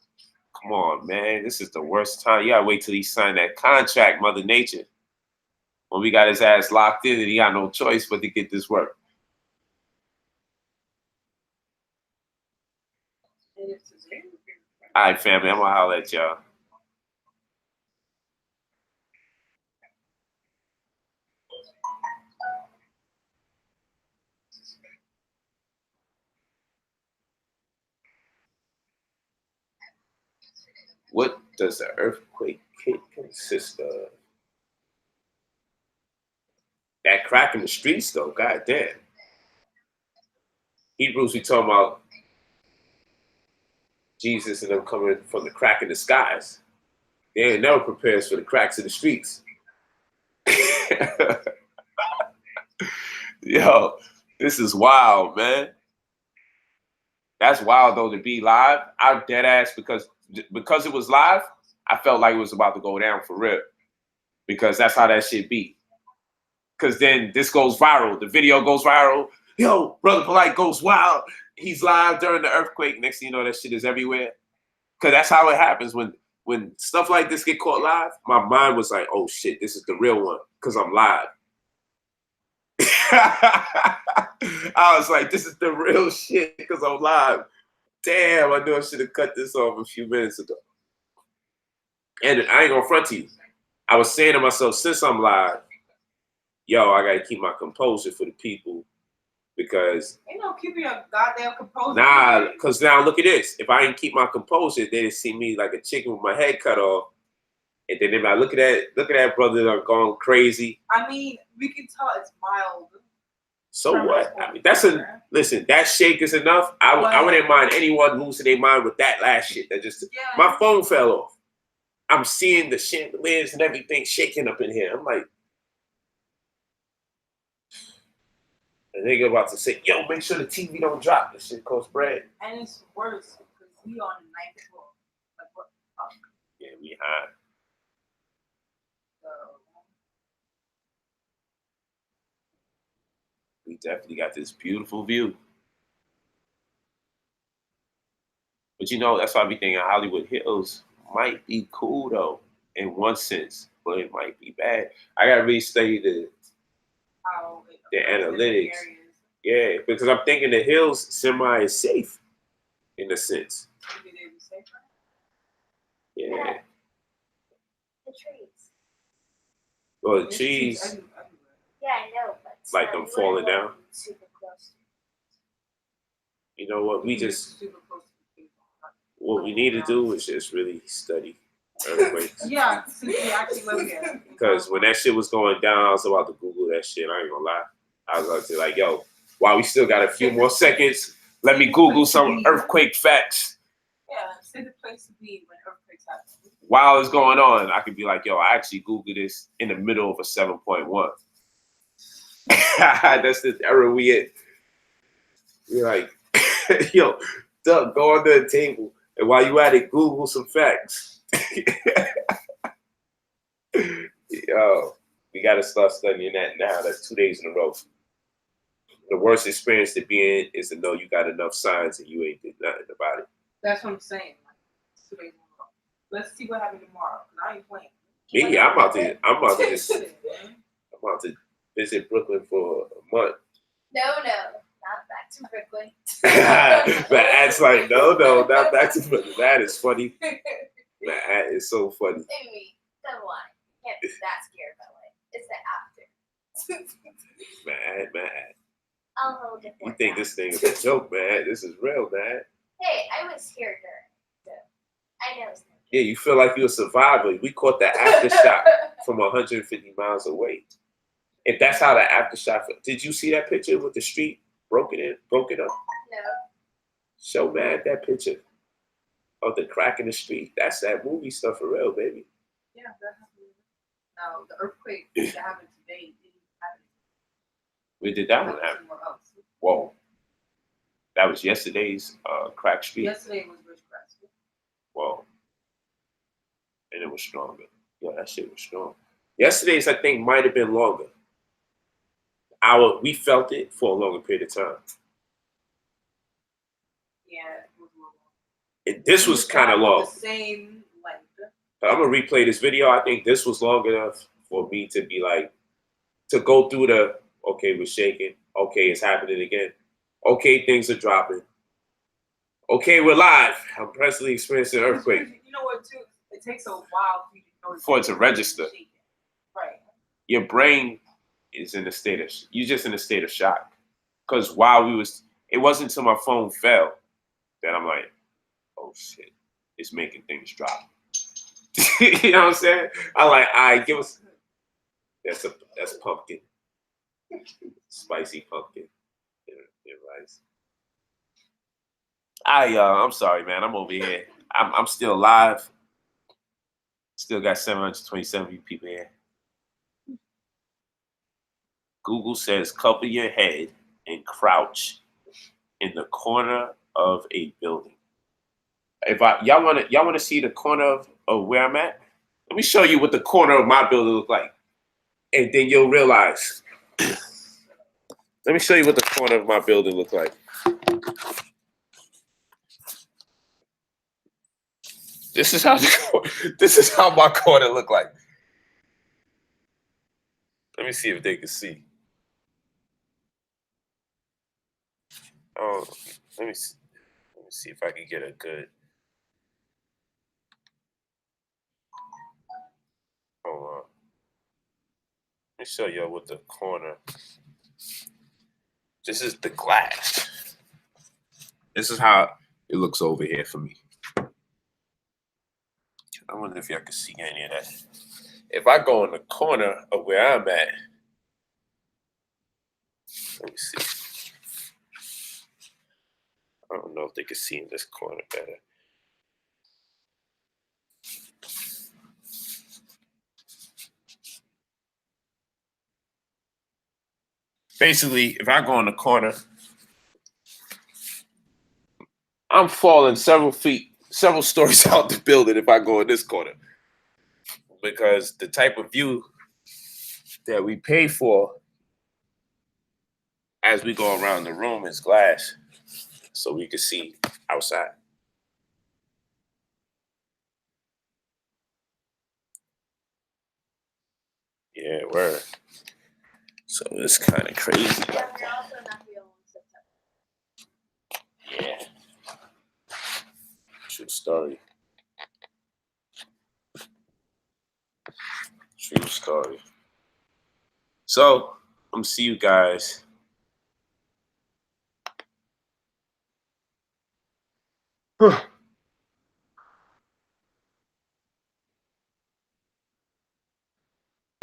[SPEAKER 2] come on, man. This is the worst time. You gotta wait till he signed that contract, Mother Nature. When we got his ass locked in and he got no choice but to get this work. All right, family, I'm gonna holler at y'all. What does the earthquake kit consist of? That crack in the streets, though, goddamn. Hebrews, we talking about Jesus and them coming from the crack in the skies. They ain't never prepares for the cracks in the streets. Yo, this is wild, man. That's wild though to be live. I'm dead ass because it was live. I felt like it was about to go down for real because that's how that shit be. Because then this goes viral. The video goes viral. Yo, Brother Polite goes wild. He's live during the earthquake. Next thing you know, that shit is everywhere. Because that's how it happens when stuff like this get caught live. My mind was like, oh shit, this is the real one because I'm live. I was like, this is the real shit because I'm live. Damn, I knew I should have cut this off a few minutes ago. And I ain't gonna front to you. I was saying to myself, since I'm live, yo, I gotta keep my composure for the people because
[SPEAKER 3] Ain't no keeping your goddamn composure.
[SPEAKER 2] nah, because now look at this. If I didn't keep my composure, they'd see me like a chicken with my head cut off. And then they'd be like, look at that brother that gone crazy.
[SPEAKER 3] I mean, we can tell it's mild.
[SPEAKER 2] So what? I mean, listen, that shake is enough. I wouldn't mind anyone losing their mind with that last shit. That just my phone fell off. I'm seeing the chandeliers and everything shaking up in here. I'm like, and they about to say, yo, make sure the TV don't drop. This shit costs bread.
[SPEAKER 3] And it's worse because we on the 9th floor. Like, what the fuck?
[SPEAKER 2] Yeah, we high.
[SPEAKER 3] So,
[SPEAKER 2] We definitely got this beautiful view. But you know, that's why I be thinking Hollywood Hills might be cool though, in one sense, but it might be bad. I gotta really study the analytics. Yeah, because I'm thinking the hills semi is safe in a sense.
[SPEAKER 3] maybe they be safer.
[SPEAKER 2] Yeah.
[SPEAKER 5] The trees.
[SPEAKER 2] Well, the trees,
[SPEAKER 5] Yeah, I know, but
[SPEAKER 2] like them falling down.
[SPEAKER 5] Super close.
[SPEAKER 2] You know what? We just what we need to do is just really study earthquakes.
[SPEAKER 3] Yeah, since we actually live here.
[SPEAKER 2] Because when that shit was going down, I was about to Google that shit. I ain't gonna lie. I was about to like, yo, while we still got a few more seconds, let me Google some earthquake facts.
[SPEAKER 3] Yeah, say the place to be when earthquakes happen.
[SPEAKER 2] While it's going on, I could be like, yo, I actually Googled this in the middle of a 7.1. That's the era we in. You're like, yo, Doug, go under the table. And while you at it, Google some facts. Yo, we got to start studying that now. That's 2 days in a row. The worst experience to be in is to know you got enough signs and you ain't did nothing about it.
[SPEAKER 3] That's what I'm saying. Like, 2 days in a row. Let's see what happens tomorrow. I ain't playing.
[SPEAKER 2] Me, I'm about to visit Brooklyn for a month.
[SPEAKER 5] No, not back to Brooklyn.
[SPEAKER 2] But Ad's like, no, not back to Brooklyn. That is funny. That is so funny.
[SPEAKER 5] Amy, don't lie. You can't be that scared about it. It's the after.
[SPEAKER 2] Man.
[SPEAKER 5] I'll hold it.
[SPEAKER 2] You think this thing is a joke, man? This is real, man.
[SPEAKER 5] Hey, I was here during, so I know it's not.
[SPEAKER 2] Yeah, you feel like you're a survivor. We caught the aftershock from 150 miles away. If that's how the aftershock, did you see that picture with the street broken up?
[SPEAKER 5] No.
[SPEAKER 2] So mad that picture of the crack in the street. That's that movie stuff for real, baby.
[SPEAKER 3] Yeah, that happened. Now, the earthquake that happened today didn't happen.
[SPEAKER 2] Where did that one happen?
[SPEAKER 3] Somewhere else.
[SPEAKER 2] Whoa. That was yesterday's crack street.
[SPEAKER 3] Yesterday was Ridgecrest.
[SPEAKER 2] Whoa. And it was stronger. Yeah, that shit was strong. Yesterday's, I think, might have been longer. We felt it for a longer period of time.
[SPEAKER 3] Yeah, it was long.
[SPEAKER 2] This was kind of long.
[SPEAKER 3] The same length.
[SPEAKER 2] I'm gonna replay this video. I think this was long enough for me to be like, to go through the, okay, we're shaking. Okay, it's happening again. Okay, things are dropping. Okay, we're live. I'm presently experiencing an earthquake.
[SPEAKER 3] You know what, too? It takes a while for you to know
[SPEAKER 2] For it to register.
[SPEAKER 3] Right.
[SPEAKER 2] Your brain is in a state of, you're just in a state of shock. Because while it wasn't until my phone fell that I'm like, oh shit, it's making things drop. You know what I'm saying? I'm like, all right, give us, that's pumpkin. Spicy pumpkin and rice. I'm sorry, man. I'm over here. I'm still live. Still got 727 people here. Google says cover your head and crouch in the corner of a building. Y'all wanna see the corner of where I'm at? Let me show you what the corner of my building look like, and then you'll realize. Let me show you what the corner of my building look like. This is how my corner look like. Let me see if they can see. Oh, let me see if I can get a good. Hold on. Let me show y'all what the corner. This is the glass. This is how it looks over here for me. I wonder if y'all can see any of that. If I go in the corner of where I'm at, let me see. I don't know if they can see in this corner better. Basically, if I go in the corner, I'm falling several stories out the building if I go in this corner. Because the type of view that we pay for as we go around the room is glass. So we can see outside. Yeah, word. So it's kind of crazy.
[SPEAKER 5] Yeah, we're also not the only ones.
[SPEAKER 2] Yeah. True story. True story. So I'm gonna see you guys.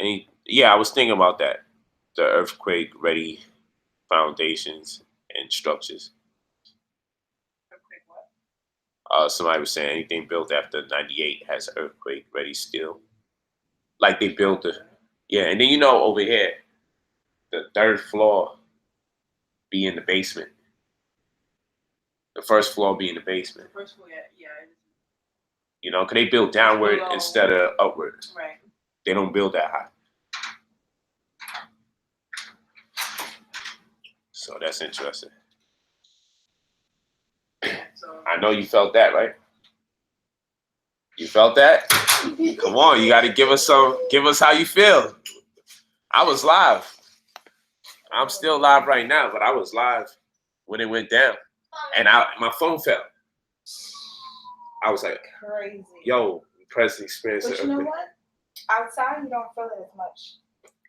[SPEAKER 2] And yeah, I was thinking about that. The earthquake ready foundations and structures. Somebody was saying anything built after 98 has earthquake ready steel. Like they built and then over here, the third floor be in the basement. The first floor be in the basement.
[SPEAKER 3] The first floor, yeah.
[SPEAKER 2] Cause they build downward instead of upward.
[SPEAKER 3] Right.
[SPEAKER 2] They don't build that high. So that's interesting.
[SPEAKER 3] So
[SPEAKER 2] I know you felt that, right? You felt that? Come on, you got to give us how you feel. I was live. I'm still live right now, but I was live when it went down. And my phone fell. I was like,
[SPEAKER 3] crazy.
[SPEAKER 2] yo, present experience.
[SPEAKER 3] But you know what? Outside, you don't feel it as much.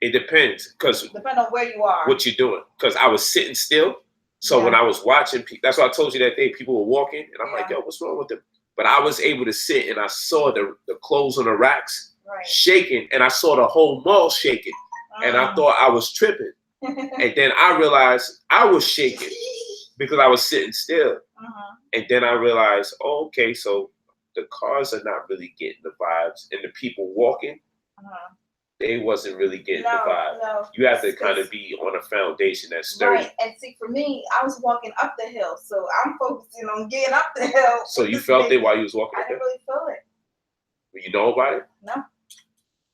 [SPEAKER 2] It depends, because
[SPEAKER 3] depending on where you are.
[SPEAKER 2] What you're doing. Because I was sitting still. So when I was watching, that's why I told you that day, people were walking. And I'm like, yo, what's wrong with them? But I was able to sit and I saw the clothes on the racks shaking. And I saw the whole mall shaking. And I thought I was tripping. And then I realized I was shaking because I was sitting still. And then I realized, oh, okay, so the cars are not really getting the vibes. And the people walking, they wasn't really getting the vibe.
[SPEAKER 3] No.
[SPEAKER 2] You have to kind of be on a foundation that's sturdy.
[SPEAKER 3] Right, and see, for me, I was walking up the hill, so I'm focusing on getting up the hill.
[SPEAKER 2] So you felt it while you was walking
[SPEAKER 3] I
[SPEAKER 2] up there?
[SPEAKER 3] didn't really feel it.
[SPEAKER 2] You know about it?
[SPEAKER 3] No.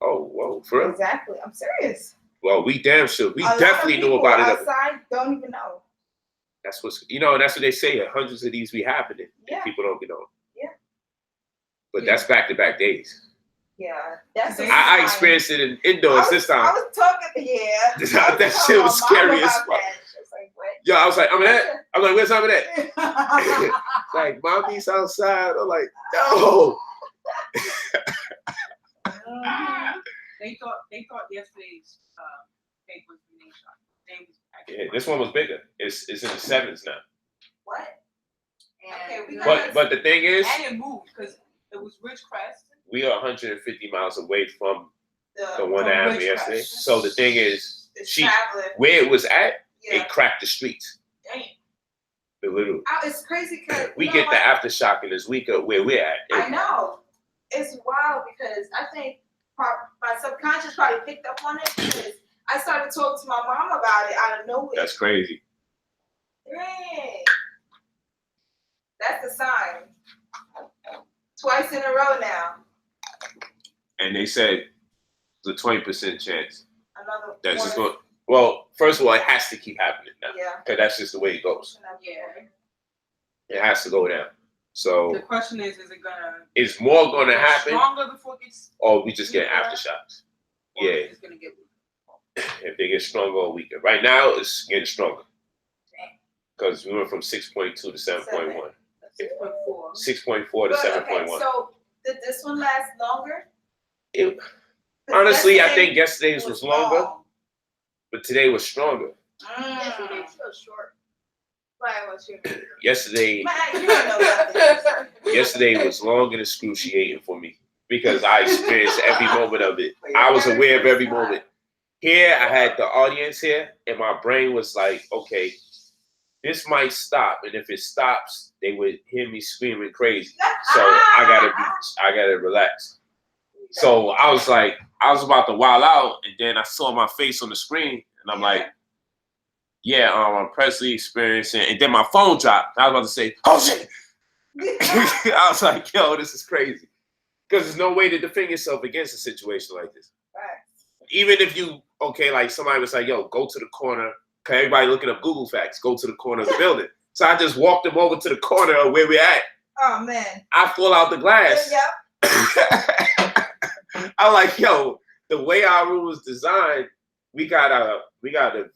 [SPEAKER 2] Oh, well, for real?
[SPEAKER 3] Exactly. I'm serious.
[SPEAKER 2] Well, we damn sure. We
[SPEAKER 3] A lot
[SPEAKER 2] definitely
[SPEAKER 3] of
[SPEAKER 2] knew
[SPEAKER 3] people
[SPEAKER 2] about it.
[SPEAKER 3] outside don't even know.
[SPEAKER 2] That's what's, and that's what they say. Hundreds of these be happening.
[SPEAKER 3] Yeah.
[SPEAKER 2] People don't be knowing.
[SPEAKER 3] Yeah.
[SPEAKER 2] But that's back-to-back days.
[SPEAKER 3] Yeah, that's.
[SPEAKER 2] I experienced it in indoors this time.
[SPEAKER 3] I was talking, yeah.
[SPEAKER 2] That shit was scary as fuck.
[SPEAKER 3] Like, what?
[SPEAKER 2] Yo, I was like, I'm like, where's that? Like, mommy's outside. I'm like, no.
[SPEAKER 3] They thought yesterday's cake was the name shot.
[SPEAKER 2] Yeah, this one was bigger. It's in the 7s now.
[SPEAKER 3] What? Okay, we
[SPEAKER 2] But the thing is,
[SPEAKER 3] and it moved because it was Ridgecrest.
[SPEAKER 2] we are 150 miles away from the one
[SPEAKER 3] from
[SPEAKER 2] that happened
[SPEAKER 3] Ridgecrest.
[SPEAKER 2] yesterday. So the thing is,
[SPEAKER 3] It's traveling.
[SPEAKER 2] where it was at,
[SPEAKER 3] Yeah.
[SPEAKER 2] it cracked the streets.
[SPEAKER 3] Damn.
[SPEAKER 2] Literally.
[SPEAKER 3] It's crazy because
[SPEAKER 2] We get the aftershock in this week of where we're at.
[SPEAKER 3] I know. It's wild because I think my subconscious probably picked up on it because I started talking to my mom about it out of nowhere.
[SPEAKER 2] That's crazy.
[SPEAKER 3] Dang. That's the sign. Twice in a row now.
[SPEAKER 2] And they said it's a 20% chance.
[SPEAKER 3] Another
[SPEAKER 2] That's
[SPEAKER 3] one.
[SPEAKER 2] just going. Well, first of all, it has to keep happening now.
[SPEAKER 3] Yeah.
[SPEAKER 2] Because that's just the way it goes.
[SPEAKER 3] Yeah.
[SPEAKER 2] It has to go down. So
[SPEAKER 3] The question is it gonna?
[SPEAKER 2] is more going to happen,
[SPEAKER 3] Stronger before it gets.
[SPEAKER 2] or we just get aftershocks?
[SPEAKER 3] Or
[SPEAKER 2] Yeah.
[SPEAKER 3] It's gonna get weaker.
[SPEAKER 2] If they get stronger or weaker. Right now, it's getting stronger. Because we went from 6.2 to 7.1.
[SPEAKER 3] 6.4.
[SPEAKER 2] 6.4 to 7.1.
[SPEAKER 3] Okay, so did this one last longer?
[SPEAKER 2] It,
[SPEAKER 3] 'Cause
[SPEAKER 2] honestly, I
[SPEAKER 3] yesterday
[SPEAKER 2] think yesterday's was longer,
[SPEAKER 3] long.
[SPEAKER 2] but today was stronger.
[SPEAKER 5] Yesterday's so short. Why was your
[SPEAKER 2] Yesterday,
[SPEAKER 3] Man, you don't know nothing.
[SPEAKER 2] yesterday was long and excruciating for me because I experienced every moment of it. I was aware of every moment. Here, I had the audience here, and my brain was like, okay, this might stop, and if it stops, they would hear me screaming crazy. So I gotta relax. So I was like, I was about to wild out, and then I saw my face on the screen, and I'm like, yeah, I'm Presley experiencing, and then my phone dropped. I was about to say, oh shit. I was like, yo, this is crazy. Because there's no way to defend yourself against a situation like this. Even if you, like somebody was like, yo, go to the corner. Okay, everybody looking up Google Facts, go to the corner of the building. So I just walked them over to the corner of where we're at.
[SPEAKER 3] Oh, man.
[SPEAKER 2] I pull out the glass.
[SPEAKER 3] Yep.
[SPEAKER 2] I'm like, yo, the way our room was designed, we got a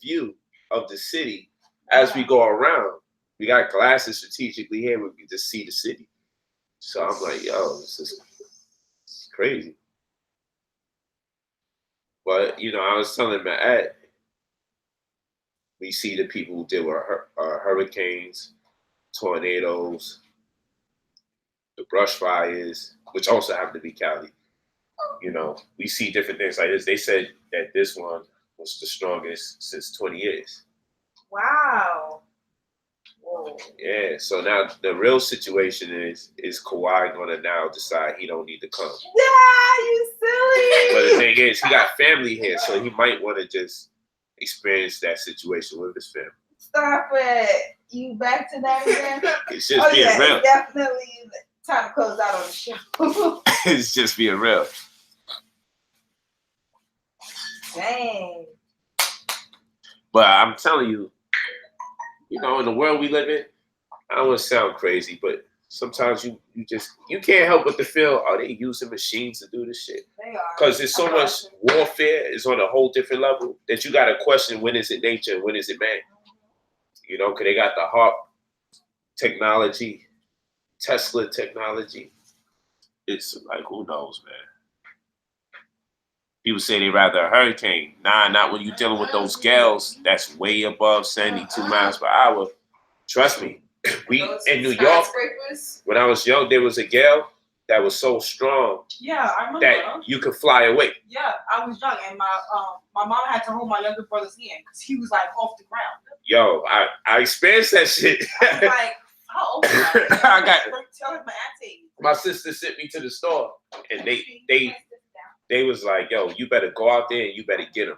[SPEAKER 2] view of the city as we go around. We got glasses strategically here where we can just see the city. So I'm like, yo, this is crazy. But, I was telling Matt, we see the people who deal with hurricanes, tornadoes, the brush fires, which also happen to be Cali. We see different things like this. They said that this one was the strongest since 20 years.
[SPEAKER 3] Wow. Whoa.
[SPEAKER 2] Yeah, so now the real situation is Kawhi going to now decide he don't need to come?
[SPEAKER 3] Yeah, you silly.
[SPEAKER 2] But the thing is, he got family here, so he might want to just experience that situation with his family.
[SPEAKER 3] Stop it. You back to that again?
[SPEAKER 2] It's just being real.
[SPEAKER 3] It's definitely time to close out on the show.
[SPEAKER 2] It's just being real.
[SPEAKER 3] Dang.
[SPEAKER 2] But I'm telling you, in the world we live in, I don't want to sound crazy, but sometimes you can't help but to feel, are they using machines to do this shit?
[SPEAKER 3] They are.
[SPEAKER 2] Because there's so much warfare is on a whole different level that you got to question when is it nature and when is it man? Because they got the HARP technology, Tesla technology. It's like, who knows, man? People say they'd rather a hurricane. Nah, not when you're dealing with those gales that's way above 72 miles per hour. Trust me. We in New York, when I was young, there was a gale that was so strong
[SPEAKER 3] I remember
[SPEAKER 2] that you could fly away.
[SPEAKER 3] Yeah, I was young, and my mom had to hold my younger brother's hand because he was like off the ground.
[SPEAKER 2] Yo, I experienced that shit.
[SPEAKER 3] I was like, how old was I?
[SPEAKER 2] I got
[SPEAKER 3] Tell my auntie.
[SPEAKER 2] my sister sent me to the store, and they was like, yo, you better go out there and you better get him.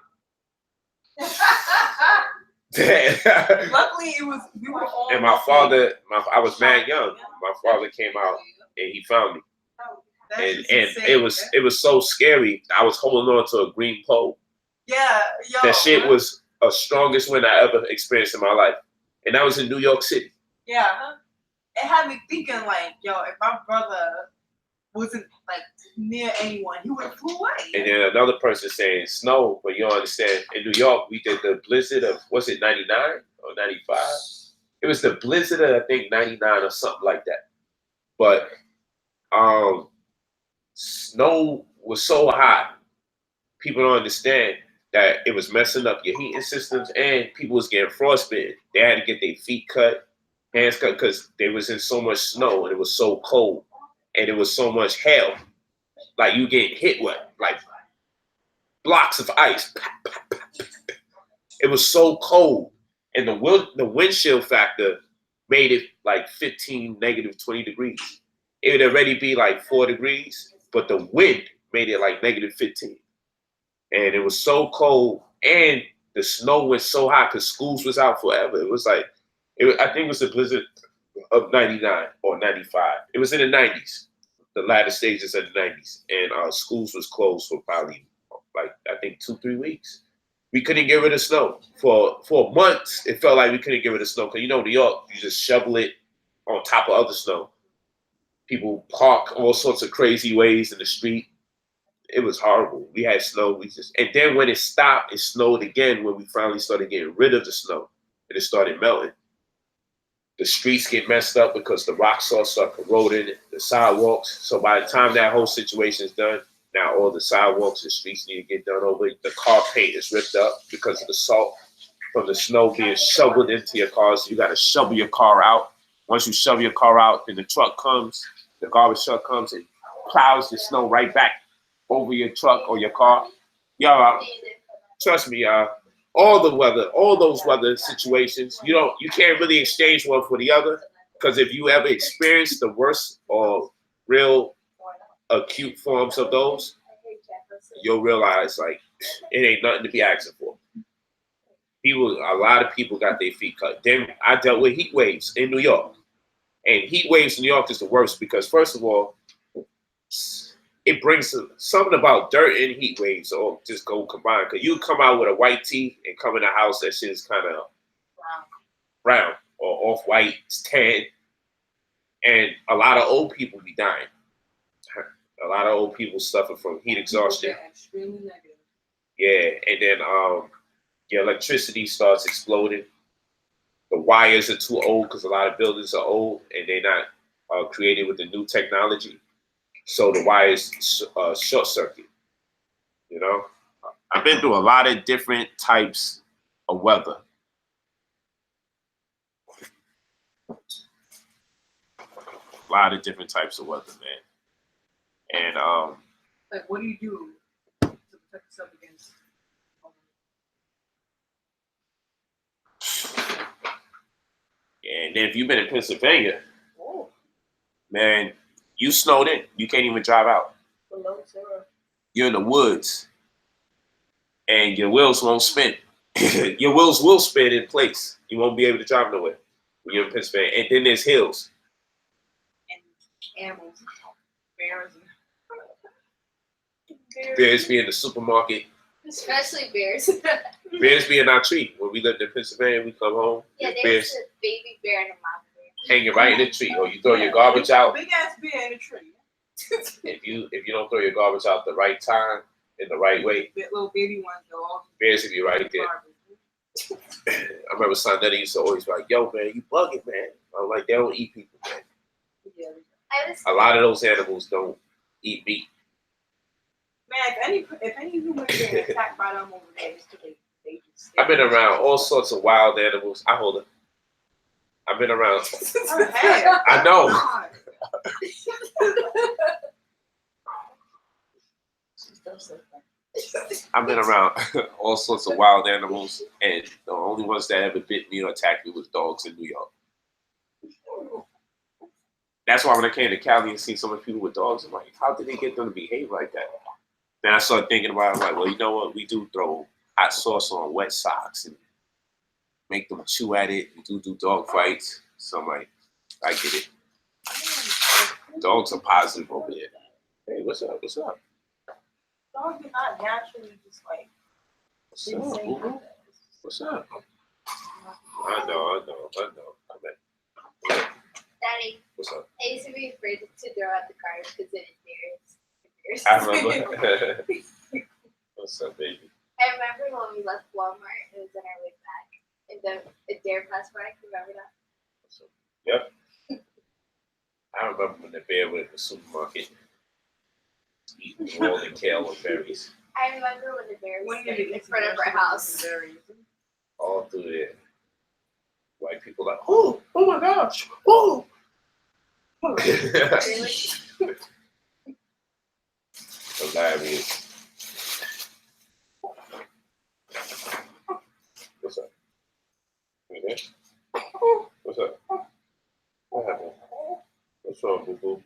[SPEAKER 3] Luckily, we were all.
[SPEAKER 2] And my father, I was mad young. My father came out and he found me. and it was so scary. I was holding on to a green pole.
[SPEAKER 3] Yeah, yo.
[SPEAKER 2] That shit was the strongest wind I ever experienced in my life, and that was in New York City.
[SPEAKER 3] Yeah, it had me thinking like, yo, if my brother wasn't like near anyone, he would have flew away.
[SPEAKER 2] And then another person saying snow, but you don't understand. In New York, we did the blizzard of, was it 99 or 95? It was the blizzard of, I think, 99 or something like that. But snow was so hot, people don't understand that it was messing up your heating systems, and people was getting frostbitten. They had to get their feet cut, hands cut, because they was in so much snow and it was so cold, and it was so much hail. Like you getting hit with like blocks of ice. It was so cold, and the windshield factor made it like 15, -20 degrees. It would already be like 4 degrees, but the wind made it like -15. And it was so cold, and the snow was so hot because schools was out forever. It was like, I think it was the blizzard of 99 or 95. It was in the 90s, the latter stages of the 90s. And schools was closed for probably like, I think 2-3 weeks. We couldn't get rid of snow. For months, it felt like we couldn't get rid of snow. Because New York, you just shovel it on top of other snow. People park all sorts of crazy ways in the street. It was horrible. We had snow. And then when it stopped, it snowed again when we finally started getting rid of the snow. And it started melting. The streets get messed up because the rock salt start corroding the sidewalks. So by the time that whole situation is done, now all the sidewalks and streets need to get done over. The car paint is ripped up because of the salt from the snow being shoveled into your car. So you got to shovel your car out. Once you shovel your car out, then the garbage truck comes and plows the snow right back over your truck or your car. Y'all, trust me, all those weather situations, you can't really exchange one for the other, because if you ever experience the worst or real acute forms of those, you'll realize like it ain't nothing to be asking for. A lot of people got their feet cut. Then I dealt with heat waves in New York, and heat waves in New York is the worst because first of all, it brings something about dirt and heat waves or just go combined. Because you come out with a white tee and come in the house, that shit is kind of brown or off-white, it's tan. And a lot of old people be dying. A lot of old people suffer from heat exhaustion. Yeah, and then your electricity starts exploding. The wires are too old because a lot of buildings are old and they're not created with the new technology. So the wires short circuit. You know, I've been through a lot of different types of weather. A lot of different types of weather, man. And
[SPEAKER 3] like, what do you do to protect yourself against?
[SPEAKER 2] And then if you've been in Pennsylvania, man, you snowed in. You can't even drive out.
[SPEAKER 3] Below zero.
[SPEAKER 2] You're in the woods, and your wheels won't spin. Your wheels will spin in place. You won't be able to drive nowhere when you're in Pennsylvania. And then there's hills.
[SPEAKER 3] And animals, bears.
[SPEAKER 2] Bears be in the supermarket.
[SPEAKER 5] Especially bears.
[SPEAKER 2] Bears be in our tree. When we lived in Pennsylvania, we come home.
[SPEAKER 5] Yeah,
[SPEAKER 2] Bears
[SPEAKER 5] there's a baby bear and a mama bear.
[SPEAKER 2] hanging right in the tree, or you throw your garbage out.
[SPEAKER 3] Big ass bear in the tree.
[SPEAKER 2] If you don't throw your garbage out the right time in the right way,
[SPEAKER 3] Little baby ones go all.
[SPEAKER 2] bears will be right there. I remember Sandetti used to always be like, "Yo, man, you bugging, man." I'm like, they don't eat people, man.
[SPEAKER 3] Yeah.
[SPEAKER 2] A lot of those animals don't eat meat.
[SPEAKER 3] Man, if any human get attacked by them over there, it's because they just.
[SPEAKER 2] I've been around all sorts of wild animals. I've been around. I know. I've been around all sorts of wild animals, and the only ones that ever bit me or attacked me was dogs in New York. That's why when I came to Cali and seen so many people with dogs, I'm like, how did they get them to behave like that? Then I started thinking about it, I'm like, well, you know what? We do throw hot sauce on wet socks and make them chew at it. We do dog fights. So I'm like, I get it. Dogs are positive over there. Hey, what's up? What's up?
[SPEAKER 3] Dogs are not naturally just like
[SPEAKER 2] What's up,
[SPEAKER 3] insane
[SPEAKER 2] boo-boo?
[SPEAKER 3] like that.
[SPEAKER 2] What's up? I know. Come in.
[SPEAKER 5] Daddy,
[SPEAKER 2] What's up?
[SPEAKER 5] I used to be afraid to throw out the garbage because it embarrassed.
[SPEAKER 2] I remember. What's up, baby?
[SPEAKER 5] I remember when we left Walmart, it was on our way back, and then a dare passed by. Remember that?
[SPEAKER 2] Yep. I remember when the bear went to the supermarket eating rolling kale and berries
[SPEAKER 5] I remember when the bear was
[SPEAKER 3] When did
[SPEAKER 5] standing
[SPEAKER 3] it
[SPEAKER 5] in
[SPEAKER 3] get
[SPEAKER 5] front of our house.
[SPEAKER 2] all through there. White people like, oh my gosh, oh.
[SPEAKER 5] Really?
[SPEAKER 2] Hilarious. What's up? You there? What's up? What happened? What's wrong, boo boo?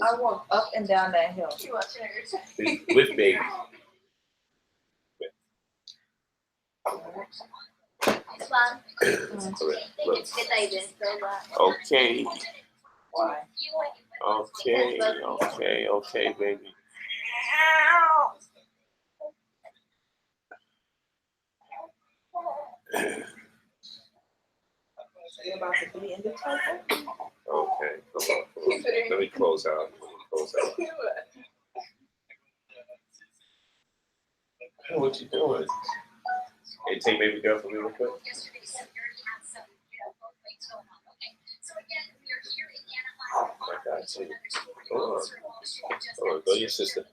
[SPEAKER 3] I walk up and down that hill.
[SPEAKER 5] You watching her?
[SPEAKER 2] With baby.
[SPEAKER 5] Mom,
[SPEAKER 2] Correct.
[SPEAKER 5] think it's good that you didn't throw that.
[SPEAKER 2] Okay.
[SPEAKER 3] Why?
[SPEAKER 2] Okay, baby.
[SPEAKER 3] You're about to be in the temple?
[SPEAKER 2] Okay, come on. Let me close out. What you doing? Hey, take baby girl for me real quick. I got you. Hold on. Go to your sister.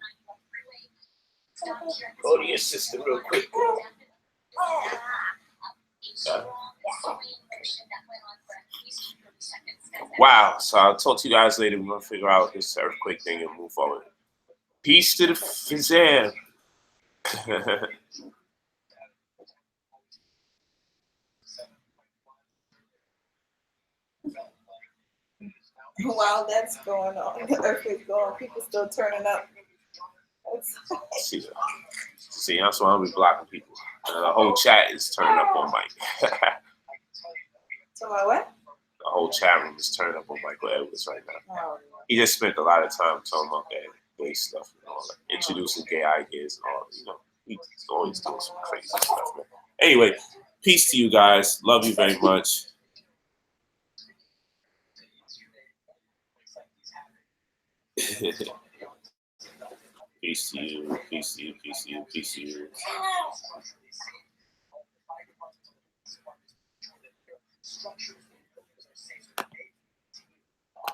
[SPEAKER 2] Go to your sister real quick. Wow. So I'll talk to you guys later. We're going to figure out this earthquake thing and move forward. Peace to the fizam.
[SPEAKER 3] While that's going on, the earthquake's going, people still turning up.
[SPEAKER 2] See, that's why I'm be blocking people. The whole chat is turning up on Mike.
[SPEAKER 3] So my what?
[SPEAKER 2] The whole chat room is turning up on Michael Edwards right now.
[SPEAKER 3] Oh,
[SPEAKER 2] He just spent a lot of time talking about that gay stuff and all that, introducing gay ideas and all. He's always doing some crazy stuff, man. Anyway, peace to you guys. Love you very much. Peace to you. Peace to you. Peace to you. Peace to you.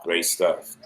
[SPEAKER 2] Great stuff.